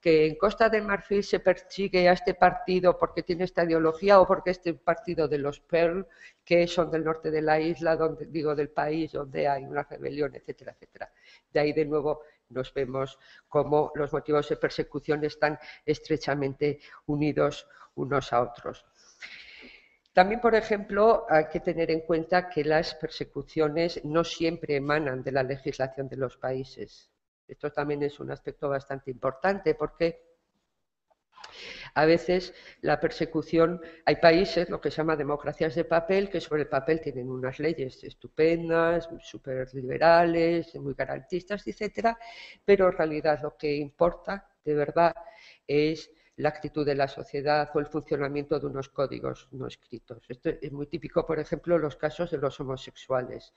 que en Costa de Marfil se persigue a este partido porque tiene esta ideología o porque este partido de los Pearl, que son del norte de la isla, del país donde hay una rebelión, etcétera, etcétera. De ahí de nuevo nos vemos cómo los motivos de persecución están estrechamente unidos unos a otros. También, por ejemplo, hay que tener en cuenta que las persecuciones no siempre emanan de la legislación de los países. Esto también es un aspecto bastante importante porque a veces la persecución, hay países, lo que se llama democracias de papel, que sobre el papel tienen unas leyes estupendas, súper liberales, muy garantistas, etcétera, pero en realidad lo que importa de verdad es la actitud de la sociedad o el funcionamiento de unos códigos no escritos. Esto es muy típico, por ejemplo, en los casos de los homosexuales,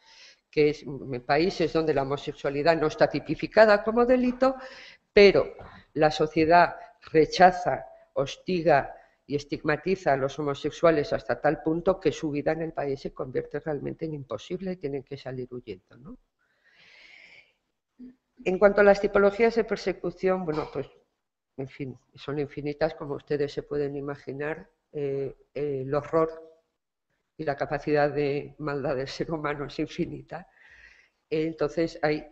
que es en países donde la homosexualidad no está tipificada como delito, pero la sociedad rechaza, hostiga y estigmatiza a los homosexuales hasta tal punto que su vida en el país se convierte realmente en imposible y tienen que salir huyendo, ¿no? En cuanto a las tipologías de persecución, bueno, pues en fin, son infinitas, como ustedes se pueden imaginar. El horror y la capacidad de maldad del ser humano es infinita. Entonces hay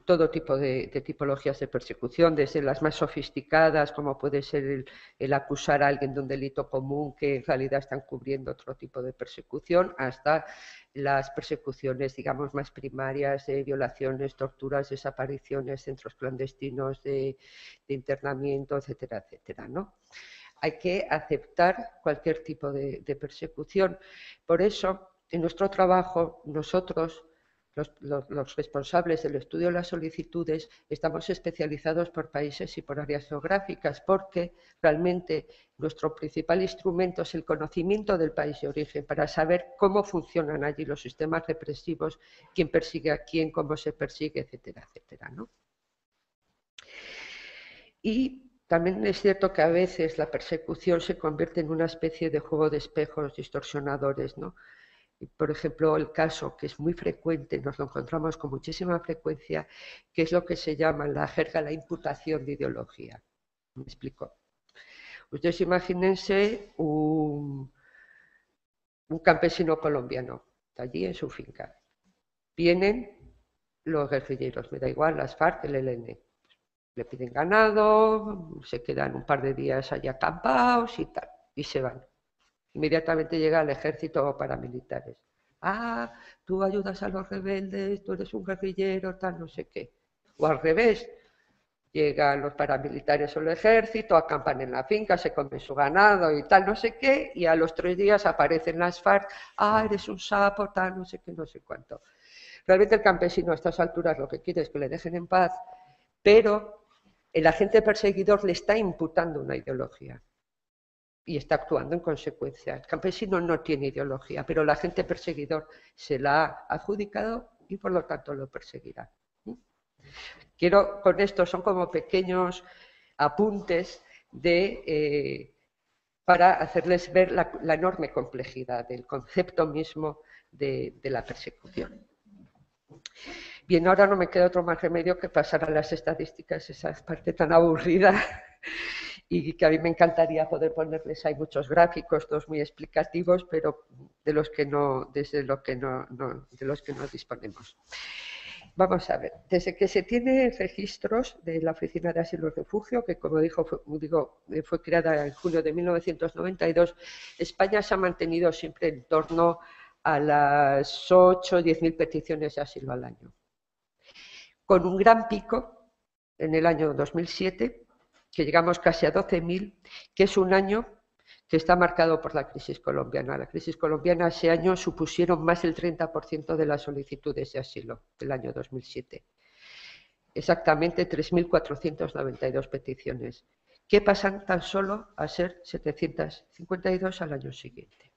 todo tipo de tipologías de persecución, desde las más sofisticadas, como puede ser el acusar a alguien de un delito común que en realidad están cubriendo otro tipo de persecución, hasta las persecuciones, digamos, más primarias de violaciones, torturas, desapariciones, centros clandestinos de internamiento, etcétera, etcétera, ¿no? Hay que aceptar cualquier tipo de persecución. Por eso, en nuestro trabajo, nosotros, los responsables del estudio de las solicitudes, estamos especializados por países y por áreas geográficas, porque realmente nuestro principal instrumento es el conocimiento del país de origen, para saber cómo funcionan allí los sistemas represivos, quién persigue a quién, cómo se persigue, etcétera, etcétera, ¿no? Y también es cierto que a veces la persecución se convierte en una especie de juego de espejos distorsionadores, ¿no? Por ejemplo, el caso que es muy frecuente, nos lo encontramos con muchísima frecuencia, que es lo que se llama en la jerga la imputación de ideología. ¿Me explico? Ustedes imagínense un campesino colombiano, está allí en su finca. Vienen los guerrilleros, me da igual, las FARC, el ELN. Le piden ganado, se quedan un par de días allá acampados y tal, y se van. Inmediatamente llega el ejército o paramilitares. Ah, tú ayudas a los rebeldes, tú eres un guerrillero, tal, no sé qué. O al revés, llegan los paramilitares o el ejército, acampan en la finca, se comen su ganado y tal, no sé qué, y a los 3 días aparecen las FARC, ah, eres un sapo, tal, no sé qué, no sé cuánto. Realmente el campesino a estas alturas lo que quiere es que le dejen en paz, pero el agente perseguidor le está imputando una ideología y está actuando en consecuencia. El campesino no tiene ideología, pero el agente perseguidor se la ha adjudicado y por lo tanto lo perseguirá. Quiero con esto, son como pequeños apuntes para hacerles ver la enorme complejidad del concepto mismo de la persecución. Bien, ahora no me queda otro más remedio que pasar a las estadísticas, esa parte tan aburrida y que a mí me encantaría poder ponerles. Hay muchos gráficos, todos muy explicativos, pero de los que no disponemos. Vamos a ver, desde que se tiene registros de la Oficina de Asilo y Refugio, que como fue creada en julio de 1992, España se ha mantenido siempre en torno a las 8 o 10.000 peticiones de asilo al año, con un gran pico en el año 2007, que llegamos casi a 12.000, que es un año que está marcado por la crisis colombiana. La crisis colombiana ese año supusieron más del 30% de las solicitudes de asilo del año 2007. Exactamente 3.492 peticiones, que pasan tan solo a ser 752 al año siguiente.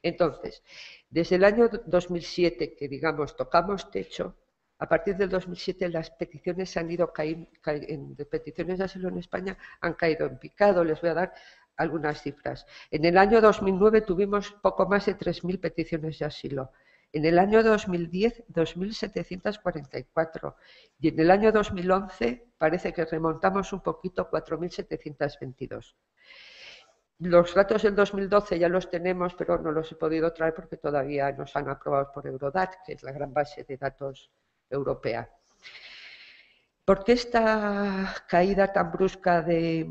Entonces, desde el año 2007, que digamos tocamos techo, a partir del 2007 las peticiones han ido de peticiones de asilo en España han caído en picado. Les voy a dar algunas cifras. En el año 2009 tuvimos poco más de 3.000 peticiones de asilo. En el año 2010, 2.744. Y en el año 2011 parece que remontamos un poquito, 4.722. Los datos del 2012 ya los tenemos, pero no los he podido traer porque todavía no se han aprobado por Eurodac, que es la gran base de datos europea. ¿Por qué esta caída tan brusca de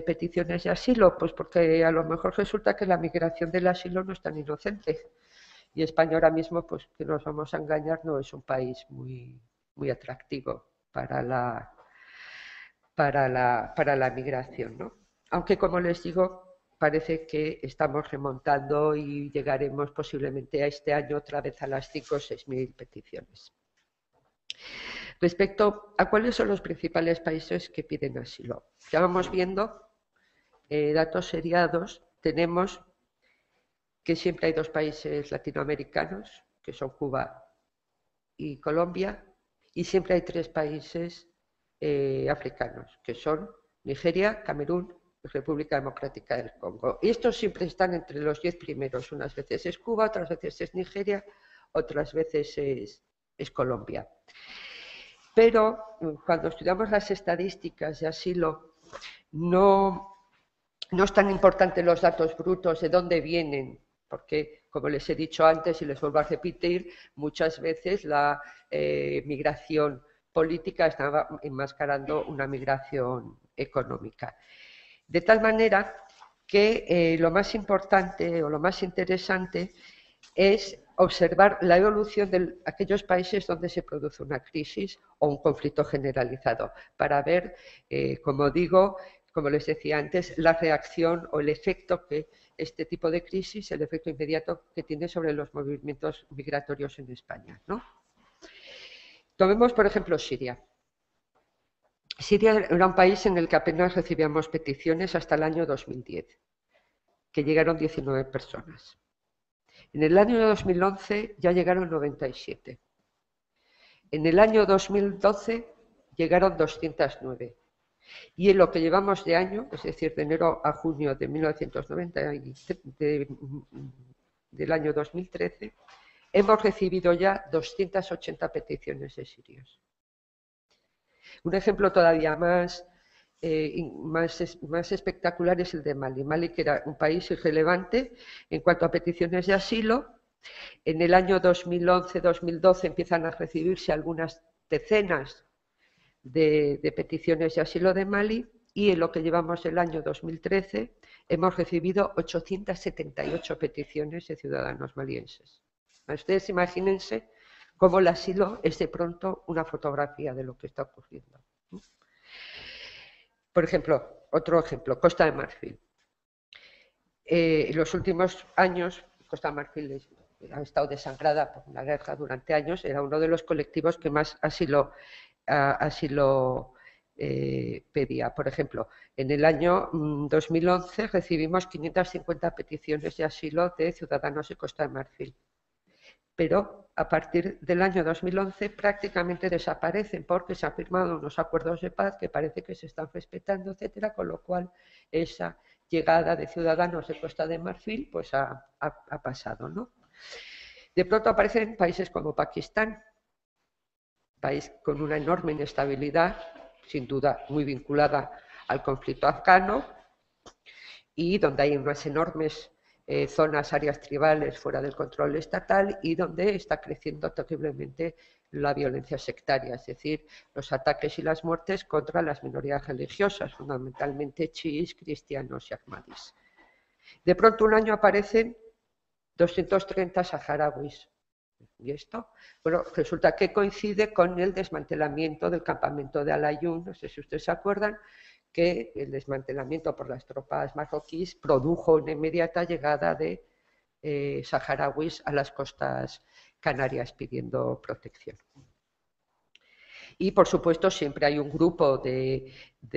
peticiones de asilo? Pues porque a lo mejor resulta que la migración del asilo no es tan inocente. Y España ahora mismo, pues que nos vamos a engañar, no es un país muy atractivo para la migración, ¿no? Aunque, como les digo, parece que estamos remontando y llegaremos posiblemente a este año otra vez a las 5 o 6.000 peticiones. Respecto a cuáles son los principales países que piden asilo, ya vamos viendo datos seriados. Tenemos que siempre hay dos países latinoamericanos, que son Cuba y Colombia, y siempre hay tres países africanos, que son Nigeria, Camerún y República Democrática del Congo. Y estos siempre están entre los 10 primeros. Unas veces es Cuba, otras veces es Nigeria, otras veces es Colombia. Pero cuando estudiamos las estadísticas de asilo, no es tan importante los datos brutos de dónde vienen, porque, como les he dicho antes y les vuelvo a repetir, muchas veces la migración política estaba enmascarando una migración económica. De tal manera que lo más importante o lo más interesante es observar la evolución de aquellos países donde se produce una crisis o un conflicto generalizado, para ver, como digo, como les decía antes, la reacción o el efecto que este tipo de crisis, el efecto inmediato que tiene sobre los movimientos migratorios en España, ¿no? Tomemos, por ejemplo, Siria. Siria era un país en el que apenas recibíamos peticiones hasta el año 2010, que llegaron 19 personas. En el año 2011 ya llegaron 97. En el año 2012 llegaron 209. Y en lo que llevamos de año, es decir, de enero a junio de 1990 del año 2013, hemos recibido ya 280 peticiones de sirios. Un ejemplo todavía más espectacular es el de Mali. Mali, que era un país irrelevante en cuanto a peticiones de asilo. En el año 2011-2012 empiezan a recibirse algunas decenas de peticiones de asilo de Mali, y en lo que llevamos del año 2013 hemos recibido 878 peticiones de ciudadanos malienses. Ustedes imagínense cómo el asilo es de pronto una fotografía de lo que está ocurriendo. Por ejemplo, otro ejemplo, Costa de Marfil. En los últimos años, Costa de Marfil ha estado desangrada por una guerra durante años, era uno de los colectivos que más asilo pedía. Por ejemplo, en el año 2011 recibimos 550 peticiones de asilo de ciudadanos de Costa de Marfil, pero a partir del año 2011 prácticamente desaparecen porque se han firmado unos acuerdos de paz que parece que se están respetando, etcétera, con lo cual esa llegada de ciudadanos de Costa de Marfil pues ha pasado, ¿no? De pronto aparecen países como Pakistán, país con una enorme inestabilidad, sin duda muy vinculada al conflicto afgano, y donde hay unas enormes zonas, áreas tribales fuera del control estatal, y donde está creciendo terriblemente la violencia sectaria, es decir, los ataques y las muertes contra las minorías religiosas, fundamentalmente chiíes, cristianos y ahmadís. De pronto un año aparecen 230 saharauis. Y esto, bueno, resulta que coincide con el desmantelamiento del campamento de Al-Ayoun. No sé si ustedes se acuerdan que el desmantelamiento por las tropas marroquíes produjo una inmediata llegada de saharauis a las costas canarias pidiendo protección. Y, por supuesto, siempre hay un grupo de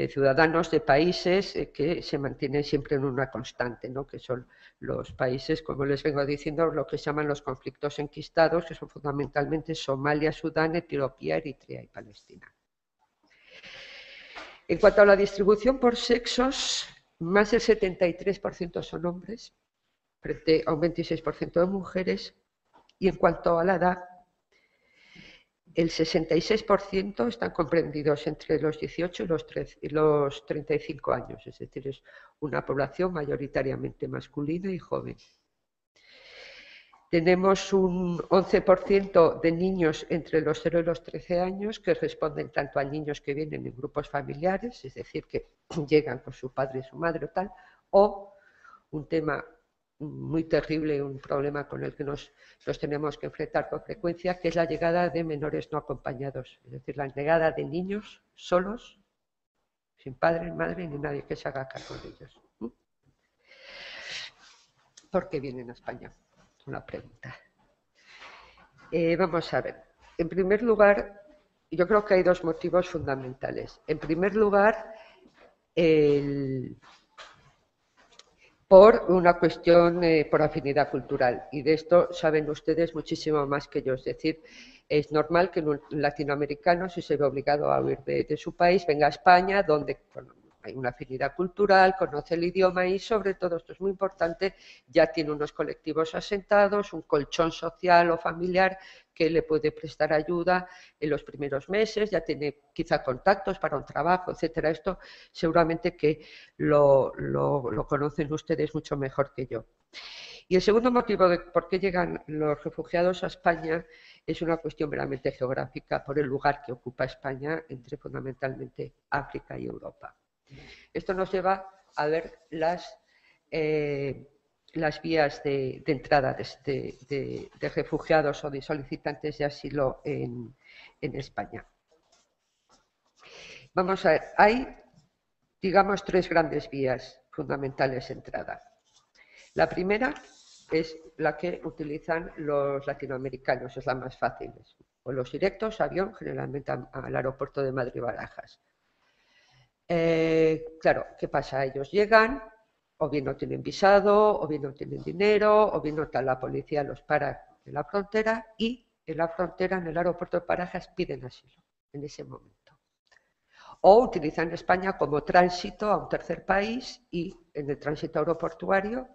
ciudadanos de países que se mantienen siempre en una constante, ¿no? Que son los países, como les vengo diciendo, lo que se llaman los conflictos enquistados, que son fundamentalmente Somalia, Sudán, Etiopía, Eritrea y Palestina. En cuanto a la distribución por sexos, más del 73% son hombres, frente a un 26% de mujeres, y en cuanto a la edad, el 66% están comprendidos entre los 18 y los 35 años, es decir, es una población mayoritariamente masculina y joven. Tenemos un 11% de niños entre los 0 y los 13 años que responden tanto a niños que vienen en grupos familiares, es decir, que llegan con su padre y su madre o tal, o un tema muy terrible, un problema con el que nos tenemos que enfrentar con frecuencia, que es la llegada de menores no acompañados, es decir, la llegada de niños solos, sin padre, madre, ni nadie que se haga cargo de ellos. ¿Por qué vienen a España? Una pregunta. Vamos a ver. En primer lugar, yo creo que hay dos motivos fundamentales. En primer lugar, por una cuestión por afinidad cultural, y de esto saben ustedes muchísimo más que yo. Es decir, es normal que un latinoamericano, si se ve obligado a huir de su país, venga a España, donde hay una afinidad cultural, conoce el idioma y, sobre todo, esto es muy importante, ya tiene unos colectivos asentados, un colchón social o familiar que le puede prestar ayuda en los primeros meses, ya tiene quizá contactos para un trabajo, etcétera. Esto seguramente que lo conocen ustedes mucho mejor que yo. Y el segundo motivo de por qué llegan los refugiados a España es una cuestión meramente geográfica, por el lugar que ocupa España entre fundamentalmente África y Europa. Esto nos lleva a ver las vías de entrada de refugiados o de solicitantes de asilo en España. Vamos a ver, hay, digamos, tres grandes vías fundamentales de entrada. La primera es la que utilizan los latinoamericanos, es la más fácil. O los directos, avión, generalmente al aeropuerto de Madrid-Barajas. Claro, ¿qué pasa? Ellos llegan, o bien no tienen visado, o bien no tienen dinero, o bien no está la policía, los para en la frontera, y en la frontera, en el aeropuerto de Barajas, piden asilo en ese momento. O utilizan España como tránsito a un tercer país y en el tránsito aeroportuario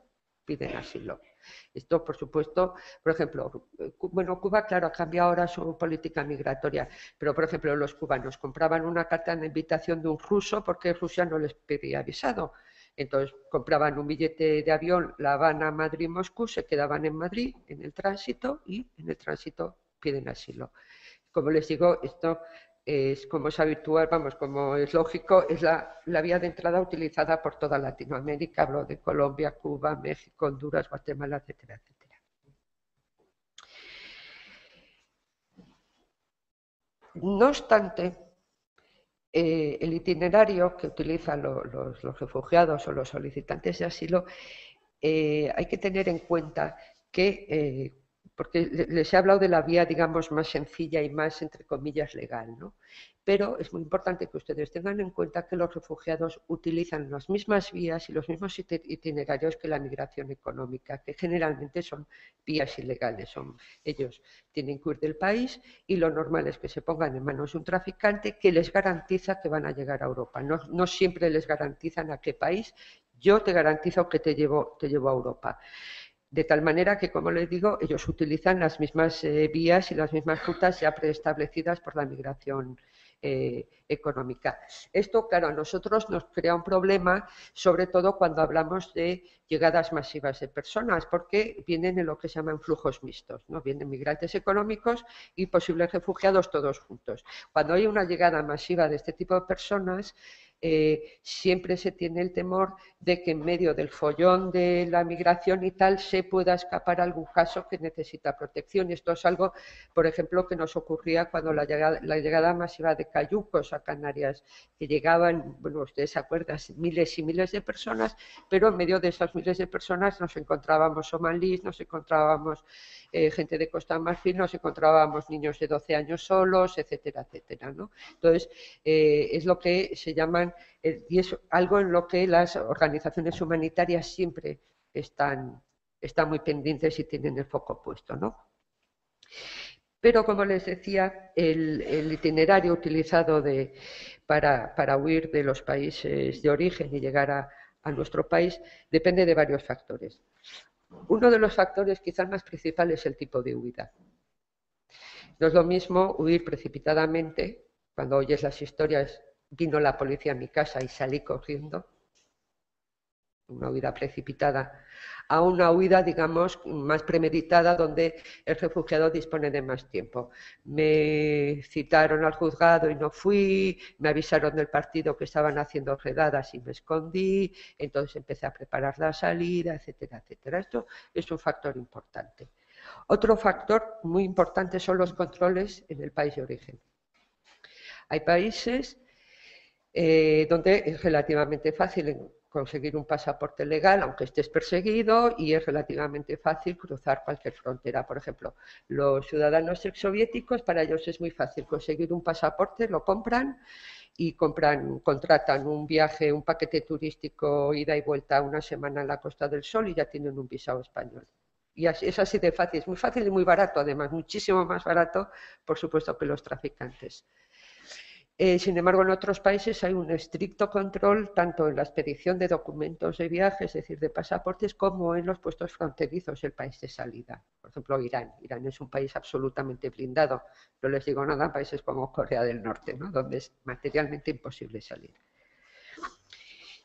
piden asilo. Esto, por supuesto, por ejemplo, bueno, Cuba, claro, ha cambiado ahora su política migratoria, pero, por ejemplo, los cubanos compraban una carta de invitación de un ruso porque Rusia no les pedía visado. Entonces, compraban un billete de avión La Habana, Madrid, Moscú, se quedaban en Madrid en el tránsito y en el tránsito piden asilo. Como les digo, esto es como es habitual, vamos, como es lógico, es la vía de entrada utilizada por toda Latinoamérica. Hablo de Colombia, Cuba, México, Honduras, Guatemala, etcétera, etcétera. No obstante, el itinerario que utilizan los refugiados o los solicitantes de asilo, hay que tener en cuenta que porque les he hablado de la vía, digamos, más sencilla y más, entre comillas, legal, ¿no? Pero es muy importante que ustedes tengan en cuenta que los refugiados utilizan las mismas vías y los mismos itinerarios que la migración económica, que generalmente son vías ilegales. Ellos tienen que huir del país y lo normal es que se pongan en manos de un traficante que les garantiza que van a llegar a Europa. No siempre les garantizan a qué país. Yo te garantizo que te llevo a Europa. De tal manera que, como les digo, ellos utilizan las mismas vías y las mismas rutas ya preestablecidas por la migración económica. Esto, claro, a nosotros nos crea un problema, sobre todo cuando hablamos de llegadas masivas de personas, porque vienen en lo que se llaman flujos mixtos, ¿no? Vienen migrantes económicos y posibles refugiados todos juntos. Cuando hay una llegada masiva de este tipo de personas, siempre se tiene el temor de que en medio del follón de la migración y tal se pueda escapar algún caso que necesita protección. Esto es algo, por ejemplo, que nos ocurría cuando la llegada masiva de cayucos a Canarias, que llegaban, bueno, ustedes se acuerdan, miles y miles de personas, pero en medio de esas miles de personas nos encontrábamos somalíes, nos encontrábamos gente de Costa Marfil, nos encontrábamos niños de 12 años solos, etcétera, etcétera, ¿no? Entonces, es lo que se llaman, y es algo en lo que las organizaciones humanitarias siempre están muy pendientes y tienen el foco puesto, ¿no? Pero, como les decía, el itinerario utilizado para huir de los países de origen y llegar a nuestro país depende de varios factores. Uno de los factores quizás más principales es el tipo de huida. No es lo mismo huir precipitadamente, cuando oyes las historias, vino la policía a mi casa y salí corriendo, una huida precipitada, a una huida, digamos, más premeditada, donde el refugiado dispone de más tiempo. Me citaron al juzgado y no fui, me avisaron del partido que estaban haciendo redadas y me escondí, entonces empecé a preparar la salida, etcétera, etcétera. Esto es un factor importante. Otro factor muy importante son los controles en el país de origen. Hay países donde es relativamente fácil conseguir un pasaporte legal, aunque estés perseguido, y es relativamente fácil cruzar cualquier frontera. Por ejemplo, los ciudadanos exsoviéticos, para ellos es muy fácil conseguir un pasaporte, lo compran y contratan un viaje, un paquete turístico ida y vuelta una semana en la Costa del Sol y ya tienen un visado español. Y es así de fácil, es muy fácil y muy barato, además, muchísimo más barato, por supuesto, que los traficantes. Sin embargo, en otros países hay un estricto control tanto en la expedición de documentos de viaje, es decir, de pasaportes, como en los puestos fronterizos, el país de salida. Por ejemplo, Irán. Irán es un país absolutamente blindado. No les digo nada a países como Corea del Norte, ¿no?, donde es materialmente imposible salir.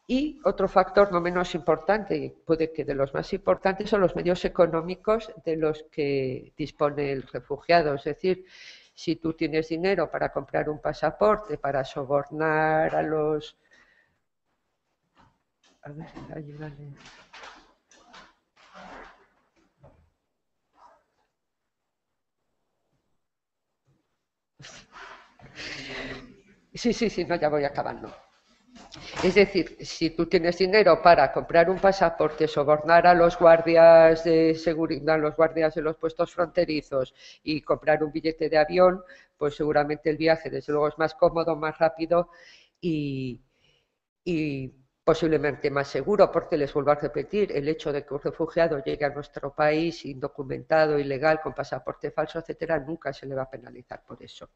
Y otro factor no menos importante, y puede que de los más importantes, son los medios económicos de los que dispone el refugiado. Es decir, si tú tienes dinero para comprar un pasaporte, para sobornar a los... A ver, ayúdale. Sí, no, ya voy acabando. Es decir, si tú tienes dinero para comprar un pasaporte, sobornar a los guardias de seguridad, a los guardias de los puestos fronterizos y comprar un billete de avión, pues seguramente el viaje, desde luego, es más cómodo, más rápido y posiblemente más seguro, porque les vuelvo a repetir, el hecho de que un refugiado llegue a nuestro país indocumentado, ilegal, con pasaporte falso, etcétera, nunca se le va a penalizar por eso.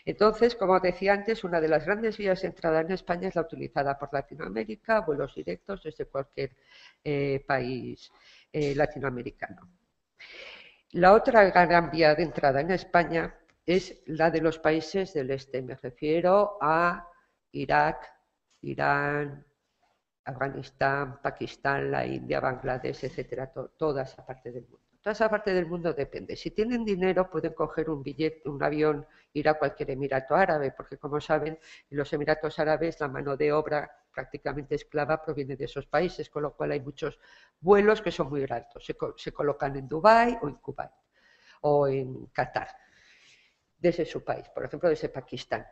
Entonces, como decía antes, una de las grandes vías de entrada en España es la utilizada por Latinoamérica, vuelos directos desde cualquier país latinoamericano. La otra gran vía de entrada en España es la de los países del este. Me refiero a Irak, Irán, Afganistán, Pakistán, la India, Bangladesh, etcétera, toda esa parte del mundo. Toda esa parte del mundo depende. Si tienen dinero pueden coger un billete, un avión, ir a cualquier emirato árabe, porque como saben, en los emiratos árabes la mano de obra prácticamente esclava proviene de esos países, con lo cual hay muchos vuelos que son muy baratos. Se colocan en Dubái o en Kuwait o en Qatar, desde su país, por ejemplo, desde Pakistán.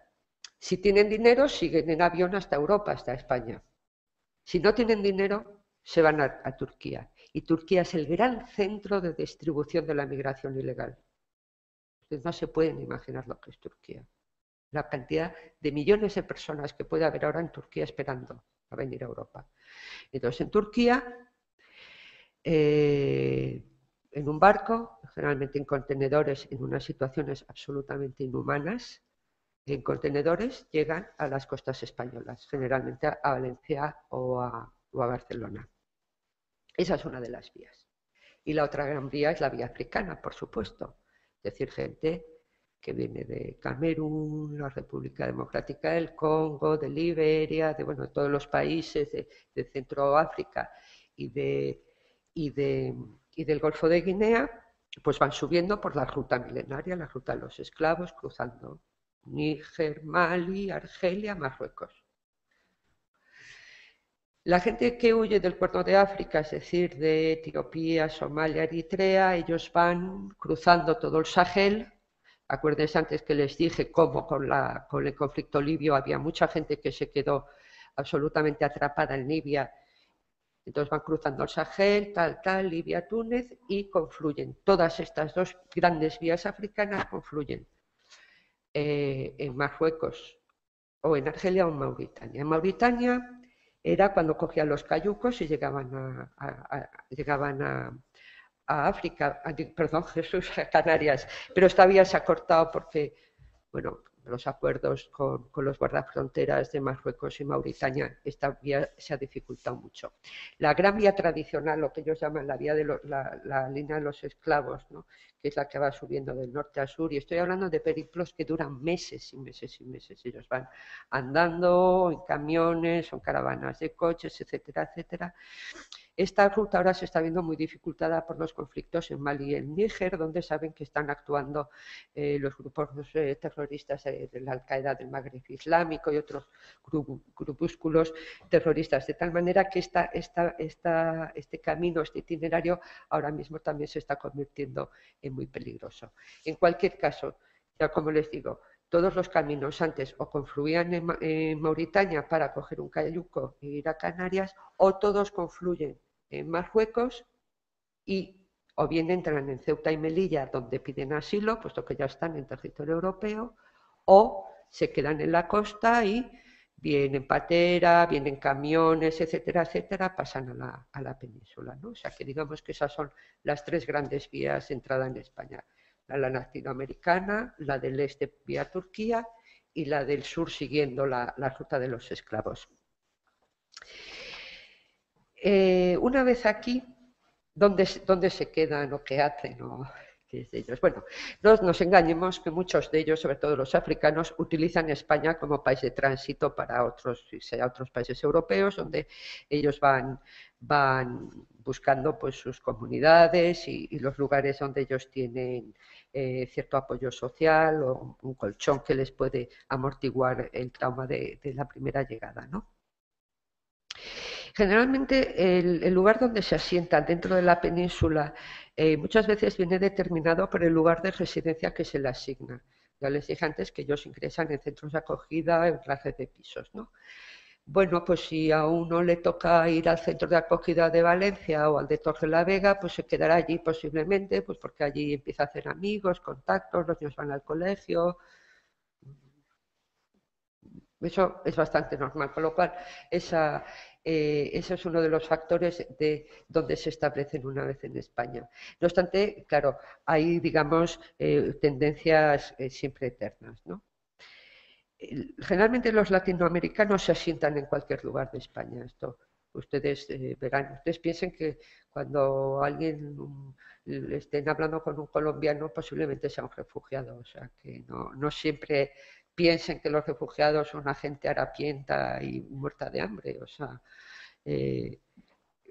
Si tienen dinero, siguen en avión hasta Europa, hasta España. Si no tienen dinero, se van a Turquía. Y Turquía es el gran centro de distribución de la migración ilegal. Ustedes no se pueden imaginar lo que es Turquía. La cantidad de millones de personas que puede haber ahora en Turquía esperando a venir a Europa. Entonces, en Turquía, en un barco, generalmente en contenedores, en unas situaciones absolutamente inhumanas, en contenedores llegan a las costas españolas, generalmente a Valencia o a Barcelona. Esa es una de las vías. Y la otra gran vía es la vía africana, por supuesto. Es decir, gente que viene de Camerún, la República Democrática del Congo, de Liberia, de todos los países de Centroáfrica y del Golfo de Guinea, pues van subiendo por la ruta milenaria, la ruta de los esclavos, cruzando Níger, Mali, Argelia, Marruecos. La gente que huye del Cuerno de África, es decir, de Etiopía, Somalia, Eritrea, ellos van cruzando todo el Sahel. Acuérdense antes que les dije cómo con el conflicto libio había mucha gente que se quedó absolutamente atrapada en Libia. Entonces van cruzando el Sahel, Libia, Túnez y confluyen. Todas estas dos grandes vías africanas confluyen en Marruecos o en Argelia o en Mauritania. En Mauritania era cuando cogían los cayucos y llegaban a África, perdón, Jesús, a Canarias, pero esta vía se ha cortado porque, bueno, los acuerdos con los guardafronteras de Marruecos y Mauritania, esta vía se ha dificultado mucho. La gran vía tradicional, lo que ellos llaman la vía de la línea de los esclavos, ¿no?, que es la que va subiendo del norte a sur, y estoy hablando de periplos que duran meses y meses y meses. Ellos van andando en camiones, son caravanas de coches, etcétera, etcétera. Esta ruta ahora se está viendo muy dificultada por los conflictos en Mali y en Níger, donde saben que están actuando los grupos terroristas de la Al-Qaeda del Magreb Islámico y otros grupúsculos terroristas, de tal manera que este camino, este itinerario, ahora mismo también se está convirtiendo en muy peligroso. En cualquier caso, ya como les digo, todos los caminos antes o confluían en Mauritania para coger un cayuco e ir a Canarias, o todos confluyen en Marruecos y o bien entran en Ceuta y Melilla, donde piden asilo, puesto que ya están en territorio europeo, o se quedan en la costa y vienen patera, vienen camiones, etcétera, etcétera, pasan a la península, ¿no? O sea que digamos que esas son las tres grandes vías de entrada en España: la latinoamericana, la del este vía Turquía y la del sur siguiendo la ruta de los esclavos. Una vez aquí, ¿dónde se quedan o qué hacen? ¿Qué es de ellos? Bueno, no nos engañemos que muchos de ellos, sobre todo los africanos, utilizan España como país de tránsito para otros países europeos, donde ellos van buscando pues sus comunidades y los lugares donde ellos tienen cierto apoyo social o un colchón que les puede amortiguar el trauma de la primera llegada, ¿no? Generalmente el lugar donde se asientan dentro de la península muchas veces viene determinado por el lugar de residencia que se le asigna. Ya les dije antes que ellos ingresan en centros de acogida en la red de pisos, ¿no? Bueno, pues si a uno le toca ir al centro de acogida de Valencia o al de Torrelavega, pues se quedará allí posiblemente, pues porque allí empieza a hacer amigos, contactos, los niños van al colegio. Eso es bastante normal, con lo cual ese es uno de los factores de donde se establecen una vez en España. No obstante, claro, hay, digamos, tendencias siempre eternas, ¿no? Generalmente los latinoamericanos se asientan en cualquier lugar de España. Esto ustedes verán. Ustedes piensen que cuando alguien estén hablando con un colombiano, posiblemente sea un refugiado. O sea, que no siempre piensen que los refugiados son una gente harapienta y muerta de hambre. O sea,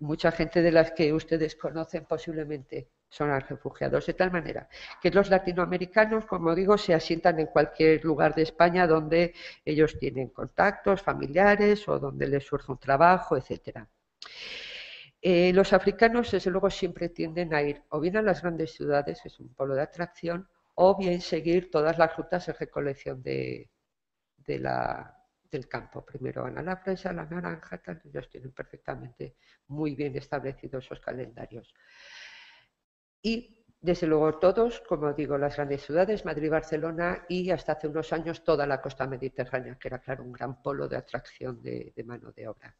mucha gente de las que ustedes conocen posiblemente son refugiados, de tal manera que los latinoamericanos, como digo, se asientan en cualquier lugar de España donde ellos tienen contactos familiares o donde les surge un trabajo, etc. Los africanos, desde luego, siempre tienden a ir o bien a las grandes ciudades, que es un polo de atracción, o bien seguir todas las rutas de recolección del campo. Primero van a la fresa, a la naranja, tal, ellos tienen perfectamente muy bien establecidos esos calendarios. Y desde luego todos, como digo, las grandes ciudades, Madrid, Barcelona y hasta hace unos años toda la costa mediterránea, que era, claro, un gran polo de atracción de mano de obra.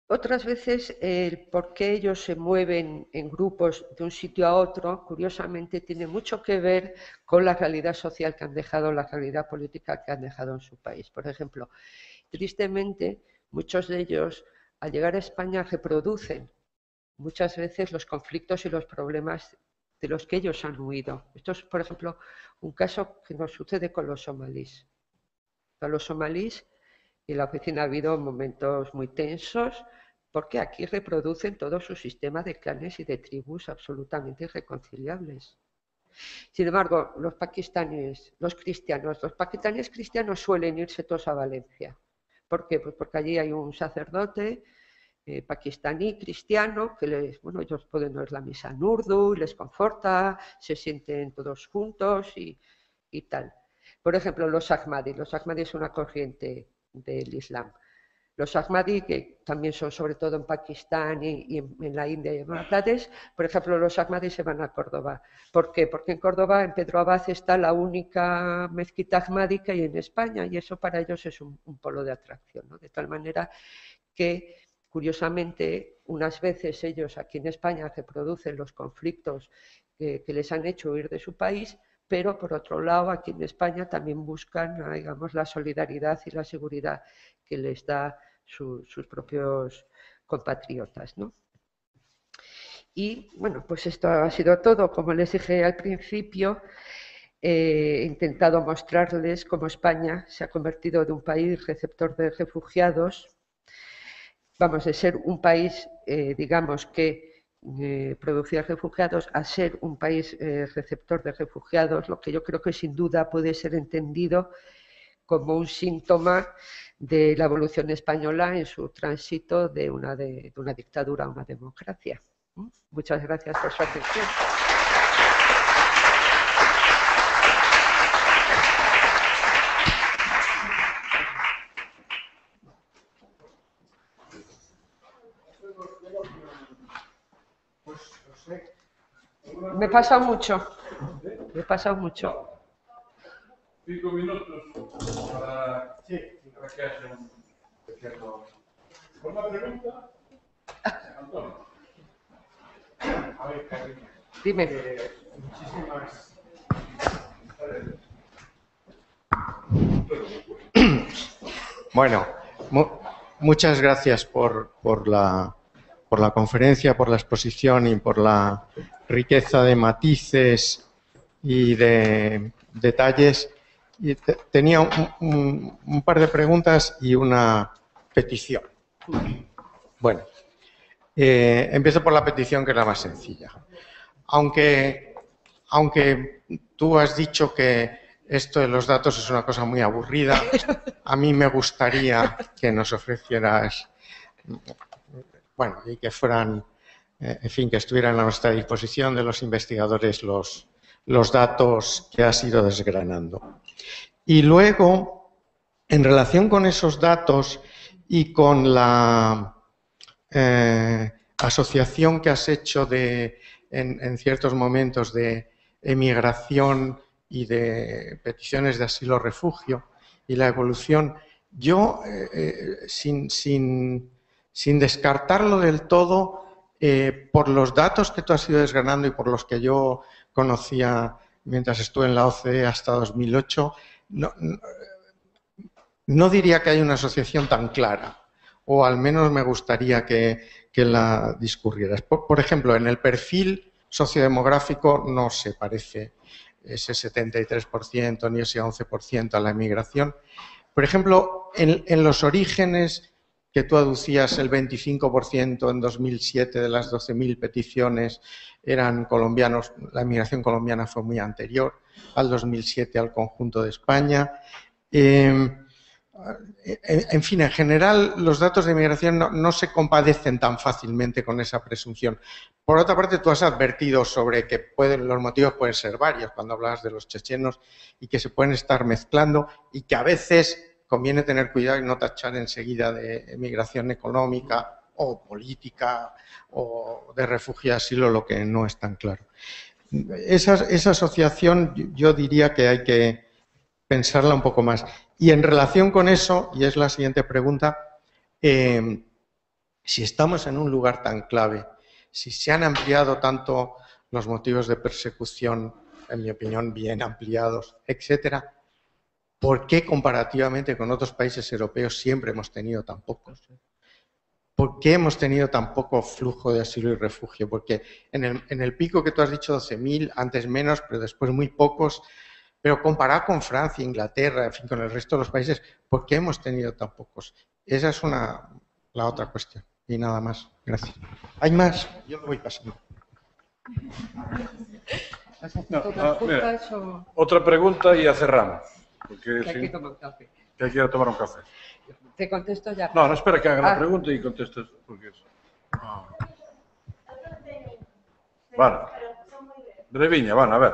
Otras veces el por qué ellos se mueven en grupos de un sitio a otro, curiosamente, tiene mucho que ver con la realidad social que han dejado, la realidad política que han dejado en su país. Por ejemplo, tristemente, muchos de ellos, al llegar a España, reproducen muchas veces los conflictos y los problemas de los que ellos han huido. Esto es, por ejemplo, un caso que nos sucede con los somalíes. Con los somalíes, en la oficina ha habido momentos muy tensos, porque aquí reproducen todo su sistema de clanes y de tribus absolutamente irreconciliables. Sin embargo, los pakistaníes cristianos suelen irse todos a Valencia, ¿Por qué? Pues porque allí hay un sacerdote pakistaní cristiano que ellos pueden oír la misa en urdu, les conforta, se sienten todos juntos y tal. Por ejemplo, los Ahmadis. Los Ahmadis es una corriente del Islam. Los Ahmadis, que también son sobre todo en Pakistán y en la India y en Bangladesh, por ejemplo, los Ahmadis se van a Córdoba. ¿Por qué? Porque en Córdoba, en Pedro Abad, está la única mezquita ahmadí que hay en España y eso para ellos es un polo de atracción, ¿no? De tal manera que, curiosamente, unas veces ellos aquí en España reproducen los conflictos que les han hecho huir de su país, pero por otro lado aquí en España también buscan, digamos, la solidaridad y la seguridad que les da sus propios compatriotas, ¿no? Y bueno, pues esto ha sido todo. Como les dije al principio, he intentado mostrarles cómo España se ha convertido de un país receptor de refugiados, vamos, de ser un país, digamos, que producía refugiados, a ser un país receptor de refugiados, lo que yo creo que sin duda puede ser entendido como un síntoma de la evolución española en su tránsito de una dictadura a una democracia. Muchas gracias por su atención. Me he pasado mucho. Me he pasado mucho. 5 minutos para que haya un pequeño... ¿Una pregunta? Antonio. A ver, Carmen. Dime. Muchísimas... Bueno, muchas gracias por la conferencia, por la exposición y por la riqueza de matices y de detalles. Y tenía un par de preguntas y una petición. Bueno, empiezo por la petición, que es la más sencilla. Aunque tú has dicho que esto de los datos es una cosa muy aburrida, a mí me gustaría que nos ofrecieras, bueno, y que fueran, en fin, que estuvieran a nuestra disposición de los investigadores los datos que has ido desgranando. Y luego, en relación con esos datos y con la asociación que has hecho en ciertos momentos de emigración y de peticiones de asilo o refugio y la evolución, yo, sin descartarlo del todo, por los datos que tú has ido desgranando y por los que yo conocía mientras estuve en la OCDE hasta 2008, no diría que hay una asociación tan clara, o al menos me gustaría que la discurrieras. Por ejemplo, en el perfil sociodemográfico no se parece ese 73% ni ese 11% a la emigración. Por ejemplo, en los orígenes que tú aducías, el 25% en 2007 de las 12.000 peticiones eran colombianos. La emigración colombiana fue muy anterior al 2007 al conjunto de España. En fin, en general, los datos de emigración no se compadecen tan fácilmente con esa presunción. Por otra parte, tú has advertido sobre que los motivos pueden ser varios cuando hablabas de los chechenos y que se pueden estar mezclando y que a veces conviene tener cuidado y no tachar enseguida de emigración económica o política o de refugio y asilo, lo que no es tan claro. Esa asociación yo diría que hay que pensarla un poco más. Y en relación con eso, y es la siguiente pregunta, si estamos en un lugar tan clave, si se han ampliado tanto los motivos de persecución, en mi opinión bien ampliados, etcétera, ¿por qué comparativamente con otros países europeos siempre hemos tenido tan pocos? ¿Por qué hemos tenido tan poco flujo de asilo y refugio? Porque en el pico que tú has dicho, 12.000, antes menos, pero después muy pocos. Pero comparado con Francia, Inglaterra, en fin, con el resto de los países, ¿por qué hemos tenido tan pocos? Esa es la otra cuestión. Y nada más. Gracias. ¿Hay más? Yo lo voy pasando. Mira, otra pregunta y ya cerramos. Porque que hay que tomar un café. Que hay que ir a tomar un café. Te contesto ya. No, espera que haga la pregunta y contestes. Porque vale. Breviña, van, a ver.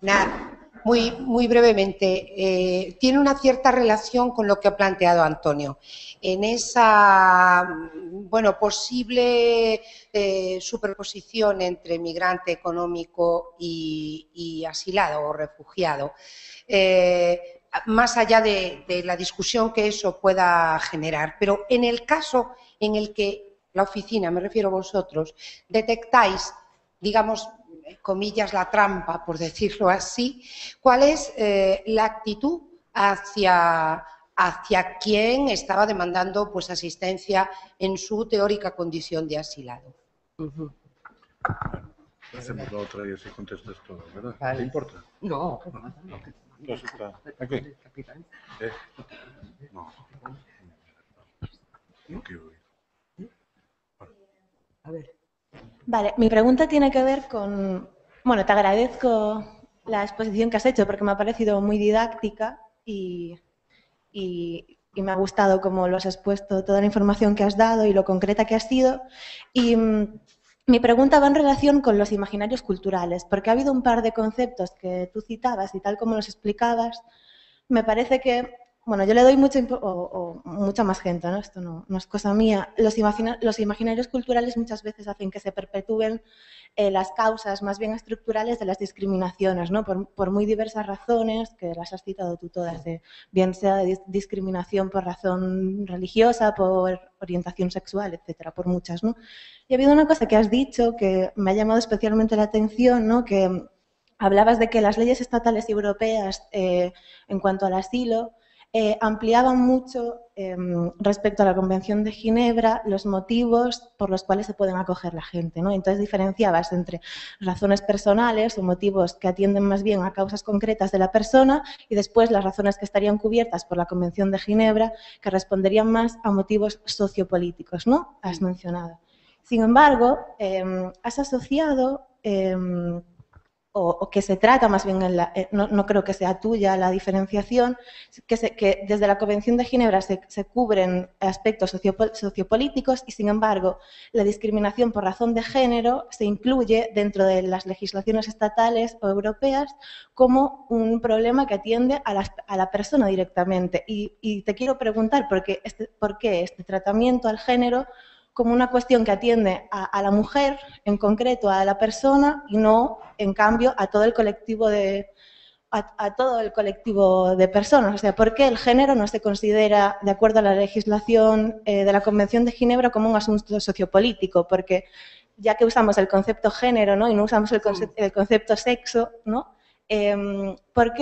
Nada, muy brevemente. Tiene una cierta relación con lo que ha planteado Antonio. En esa, bueno, posible superposición entre migrante económico y asilado o refugiado, más allá de la discusión que eso pueda generar. Pero en el caso en el que la oficina, me refiero a vosotros, detectáis, digamos, comillas, la trampa, por decirlo así, ¿cuál es la actitud hacia quien estaba demandando pues, asistencia en su teórica condición de asilado? Hacemos la otra y así contestas todo, ¿verdad? Vale. ¿Te importa? No. Entonces está. Aquí. No. No quiero oír. A ver. Vale, mi pregunta tiene que ver con... Bueno, te agradezco la exposición que has hecho porque me ha parecido muy didáctica y me ha gustado cómo lo has expuesto, toda la información que has dado y lo concreta que has sido. Y mi pregunta va en relación con los imaginarios culturales, porque ha habido un par de conceptos que tú citabas y tal como los explicabas, me parece que... Bueno, yo le doy mucha más gente, ¿no? Esto no es cosa mía. Los imaginarios culturales muchas veces hacen que se perpetúen las causas más bien estructurales de las discriminaciones, ¿no? Por muy diversas razones, que las has citado tú todas, bien sea de discriminación por razón religiosa, por orientación sexual, etcétera, por muchas, ¿no? Y ha habido una cosa que has dicho que me ha llamado especialmente la atención, ¿no? Que hablabas de que las leyes estatales y europeas en cuanto al asilo ampliaban mucho respecto a la Convención de Ginebra los motivos por los cuales se pueden acoger la gente, ¿no? Entonces diferenciabas entre razones personales o motivos que atienden más bien a causas concretas de la persona y después las razones que estarían cubiertas por la Convención de Ginebra que responderían más a motivos sociopolíticos, ¿no? Has mencionado. Sin embargo, has asociado... o que se trata más bien, no creo que sea tuya la diferenciación, que desde la Convención de Ginebra se cubren aspectos sociopolíticos y, sin embargo, la discriminación por razón de género se incluye dentro de las legislaciones estatales o europeas como un problema que atiende a la persona directamente. Y te quiero preguntar por qué este tratamiento al género como una cuestión que atiende a la mujer, en concreto a la persona, y no, en cambio, a todo el colectivo de personas. O sea, ¿por qué el género no se considera, de acuerdo a la legislación de la Convención de Ginebra, como un asunto sociopolítico? Porque ya que usamos el concepto género, ¿no? Y no usamos el concepto sexo, ¿no? ¿Por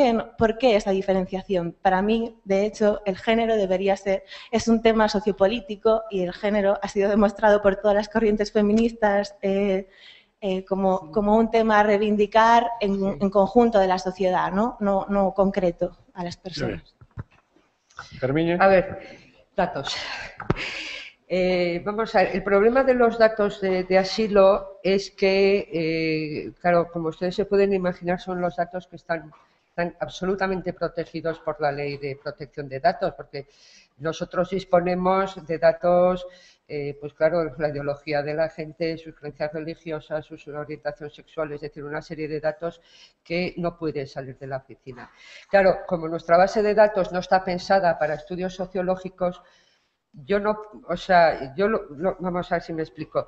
qué esa diferenciación? Para mí, de hecho, el género es un tema sociopolítico y el género ha sido demostrado por todas las corrientes feministas como un tema a reivindicar en conjunto de la sociedad, no concreto a las personas. Carmiña. A ver, datos. Vamos a ver, el problema de los datos de asilo es que, claro, como ustedes se pueden imaginar, son los datos que están absolutamente protegidos por la Ley de Protección de Datos, porque nosotros disponemos de datos, pues claro, la ideología de la gente, sus creencias religiosas, su orientación sexual, es decir, una serie de datos que no pueden salir de la oficina. Claro, como nuestra base de datos no está pensada para estudios sociológicos, vamos a ver si me explico.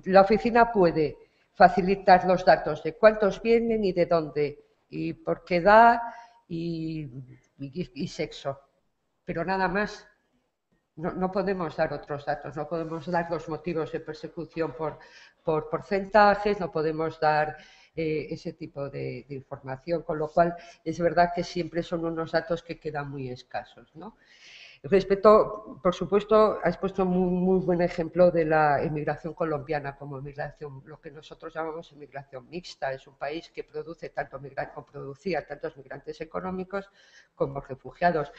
La oficina puede facilitar los datos de cuántos vienen y de dónde, y por qué edad y sexo, pero nada más. No podemos dar otros datos, no podemos dar los motivos de persecución por porcentajes, no podemos dar ese tipo de información, con lo cual es verdad que siempre son unos datos que quedan muy escasos, ¿no? Respecto, por supuesto, has puesto muy buen ejemplo de la inmigración colombiana como inmigración, lo que nosotros llamamos inmigración mixta. Es un país que producía tantos migrantes económicos como refugiados.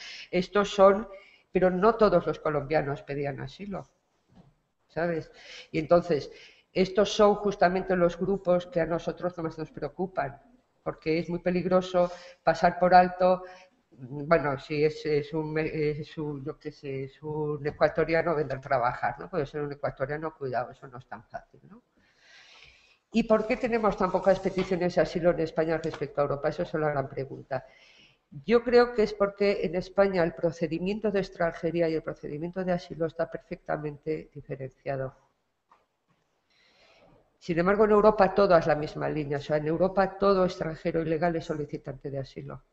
Pero no todos los colombianos pedían asilo, ¿sabes? Y entonces, estos son justamente los grupos que a nosotros más nos preocupan, porque es muy peligroso pasar por alto bueno, si es un, yo qué sé, es un ecuatoriano, vendrá a trabajar, ¿no? Puede ser un ecuatoriano, cuidado, eso no es tan fácil, ¿no? ¿Y por qué tenemos tan pocas peticiones de asilo en España respecto a Europa? Esa es la gran pregunta. Yo creo que es porque en España el procedimiento de extranjería y el procedimiento de asilo está perfectamente diferenciado. Sin embargo, en Europa todo es la misma línea. O sea, en Europa todo extranjero ilegal es solicitante de asilo.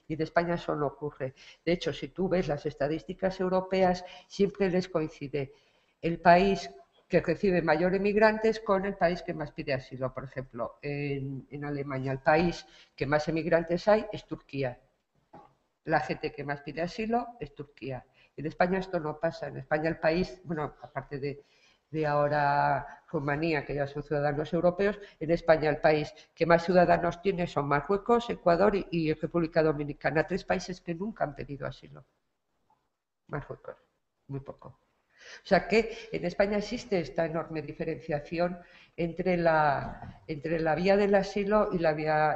Y en España eso no ocurre. De hecho, si tú ves las estadísticas europeas, siempre les coincide el país que recibe mayor emigrantes con el país que más pide asilo. Por ejemplo, en Alemania el país que más emigrantes hay es Turquía. La gente que más pide asilo es Turquía. En España esto no pasa. En España el país, bueno, aparte de ahora Rumanía, que ya son ciudadanos europeos, en España el país que más ciudadanos tiene son Marruecos, Ecuador y República Dominicana, 3 países que nunca han pedido asilo. Marruecos, muy poco. O sea que en España existe esta enorme diferenciación entre la vía del asilo y la vía,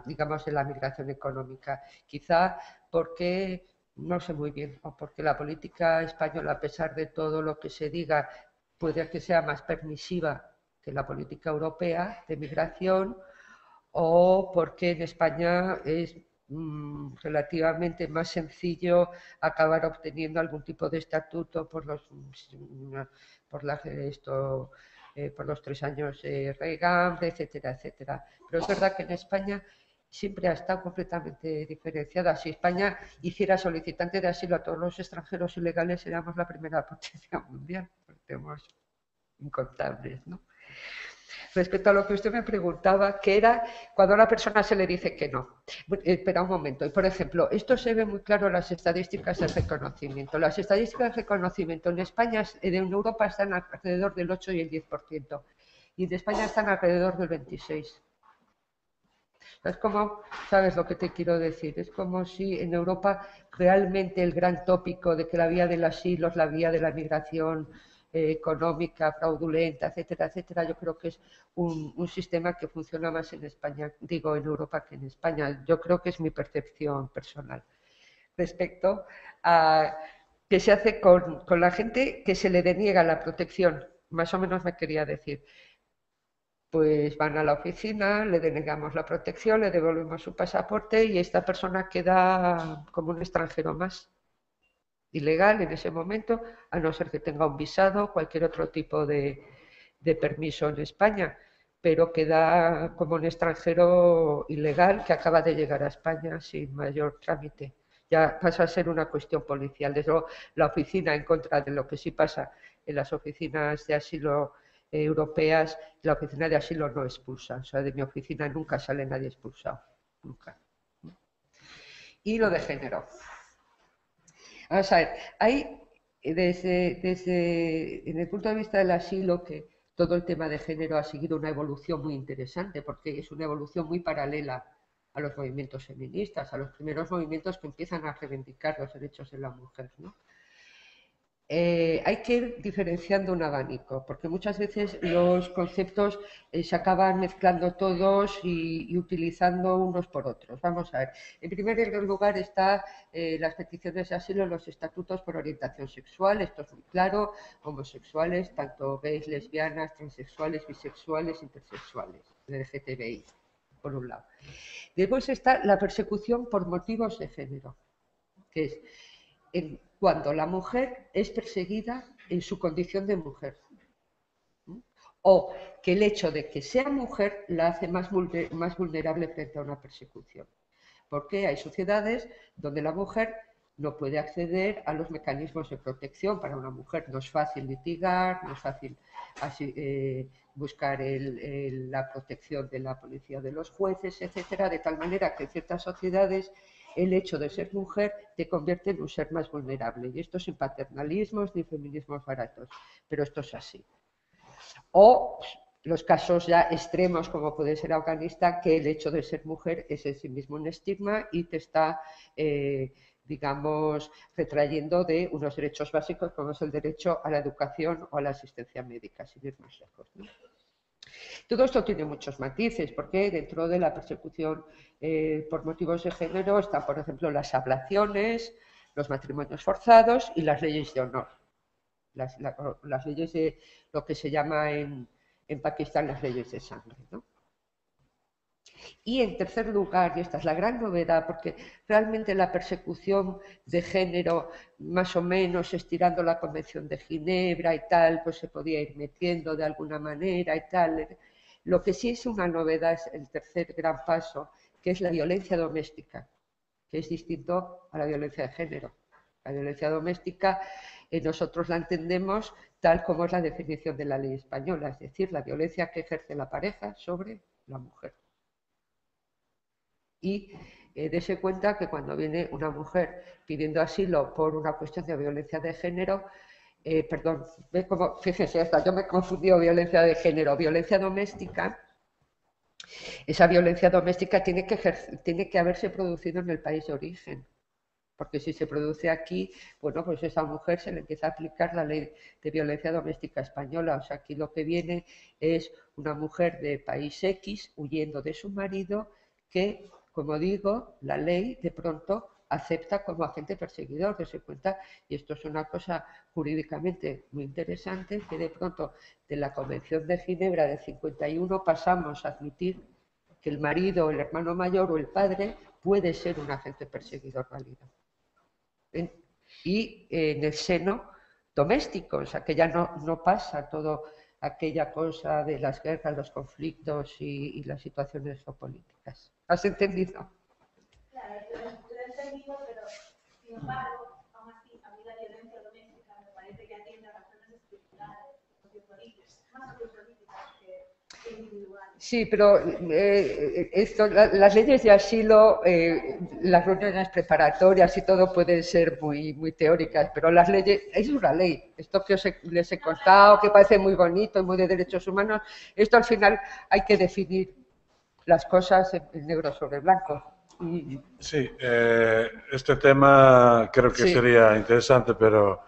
digamos, de la migración económica. Quizá porque, no sé muy bien, o porque la política española, a pesar de todo lo que se diga, puede que sea más permisiva que la política europea de migración, o porque en España es relativamente más sencillo acabar obteniendo algún tipo de estatuto por los 3 años de Reagan, etcétera, etcétera. Pero es verdad que en España siempre ha estado completamente diferenciada. Si España hiciera solicitante de asilo a todos los extranjeros ilegales, seríamos la primera potencia mundial, porque tenemos incontables, ¿no? Respecto a lo que usted me preguntaba, que era cuando a una persona se le dice que no. Espera un momento. Y por ejemplo, esto se ve muy claro en las estadísticas de reconocimiento. Las estadísticas de reconocimiento en España, en Europa, están alrededor del 8 y el 10%. Y en España están alrededor del 26%. Es como, ¿sabes lo que te quiero decir? Es como si en Europa realmente el gran tópico de que la vía del asilo es la vía de la migración económica, fraudulenta, etcétera, etcétera, yo creo que es un sistema que funciona más en España, digo en Europa que en España. Yo creo que es mi percepción personal. Respecto a qué se hace con la gente que se le deniega la protección, más o menos me quería decir. Pues van a la oficina, le denegamos la protección, le devolvemos su pasaporte y esta persona queda como un extranjero más, ilegal en ese momento, a no ser que tenga un visado o cualquier otro tipo de permiso en España, pero queda como un extranjero ilegal que acaba de llegar a España sin mayor trámite. Ya pasa a ser una cuestión policial. Desde luego, la oficina, en contra de lo que sí pasa en las oficinas de asilo europeas, la oficina de asilo no expulsa. O sea, de mi oficina nunca sale nadie expulsado. Nunca. Y lo de género. Vamos a ver, hay en el punto de vista del asilo, que todo el tema de género ha seguido una evolución muy interesante, porque es una evolución muy paralela a los movimientos feministas, a los primeros movimientos que empiezan a reivindicar los derechos de la mujer, ¿no? Hay que ir diferenciando un abanico, porque muchas veces los conceptos se acaban mezclando todos y utilizando unos por otros. Vamos a ver, en primer lugar está las peticiones de asilo en los estatutos por orientación sexual, esto es muy claro, homosexuales, tanto gays, lesbianas, transexuales, bisexuales, intersexuales, LGTBI, por un lado. Después está la persecución por motivos de género, que es cuando la mujer es perseguida en su condición de mujer, o que el hecho de que sea mujer la hace más vulnerable frente a una persecución, porque hay sociedades donde la mujer no puede acceder a los mecanismos de protección. Para una mujer no es fácil litigar, no es fácil buscar la protección de la policía, de los jueces, etcétera, de tal manera que en ciertas sociedades el hecho de ser mujer te convierte en un ser más vulnerable. Y esto sin paternalismos ni feminismos baratos, pero esto es así. O los casos ya extremos, como puede ser Afganistán, que el hecho de ser mujer es en sí mismo un estigma y te está, digamos, retrayendo de unos derechos básicos como es el derecho a la educación o a la asistencia médica, sin ir más lejos, ¿no? Todo esto tiene muchos matices, porque dentro de la persecución por motivos de género están, por ejemplo, las ablaciones, los matrimonios forzados y las leyes de honor. Las leyes de lo que se llama en Pakistán las leyes de sangre, ¿no? Y en tercer lugar, y esta es la gran novedad, porque realmente la persecución de género, más o menos estirando la Convención de Ginebra y tal, pues se podía ir metiendo de alguna manera y tal. Lo que sí es una novedad es el tercer gran paso, que es la violencia doméstica, que es distinto a la violencia de género. La violencia doméstica nosotros la entendemos tal como es la definición de la ley española, es decir, la violencia que ejerce la pareja sobre la mujer. Y dése cuenta que cuando viene una mujer pidiendo asilo por una cuestión de violencia de género, perdón, ¿ve cómo? Fíjense, hasta yo me he confundido violencia de género, violencia doméstica. Esa violencia doméstica tiene que haberse producido en el país de origen, porque si se produce aquí, bueno, pues a esa mujer se le empieza a aplicar la ley de violencia doméstica española. O sea, aquí lo que viene es una mujer de país X huyendo de su marido que, como digo, la ley de pronto acepta como agente perseguidor, que se cuenta, y esto es una cosa jurídicamente muy interesante, que de pronto de la Convención de Ginebra del 51 pasamos a admitir que el marido, el hermano mayor o el padre puede ser un agente perseguidor válido. Y en el seno doméstico, o sea, que ya no pasa todo aquella cosa de las guerras, los conflictos y las situaciones geopolíticas. ¿Has entendido? Claro, lo he entendido, pero sin embargo, aún así, a mí la violencia doméstica me parece que atiende a razones estructurales, sociopolíticas, más sociopolíticas que individuales. Sí, pero las leyes de asilo, las reuniones preparatorias y todo pueden ser muy, muy teóricas, pero las leyes, es una ley. Esto que les he contado, que parece muy bonito y muy de derechos humanos, esto al final hay que definir las cosas en negro sobre blanco. Sí, este tema creo que sería interesante, pero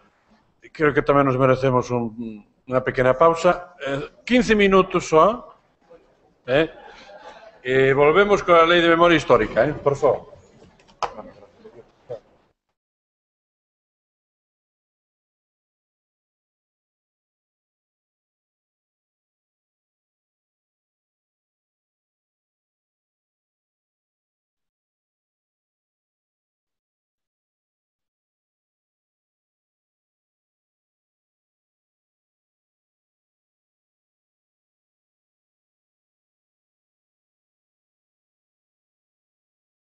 creo que tamén nos merecemos unha pequena pausa. 15 minutos só. E volvemos coa Lei de Memoria Histórica, por favor.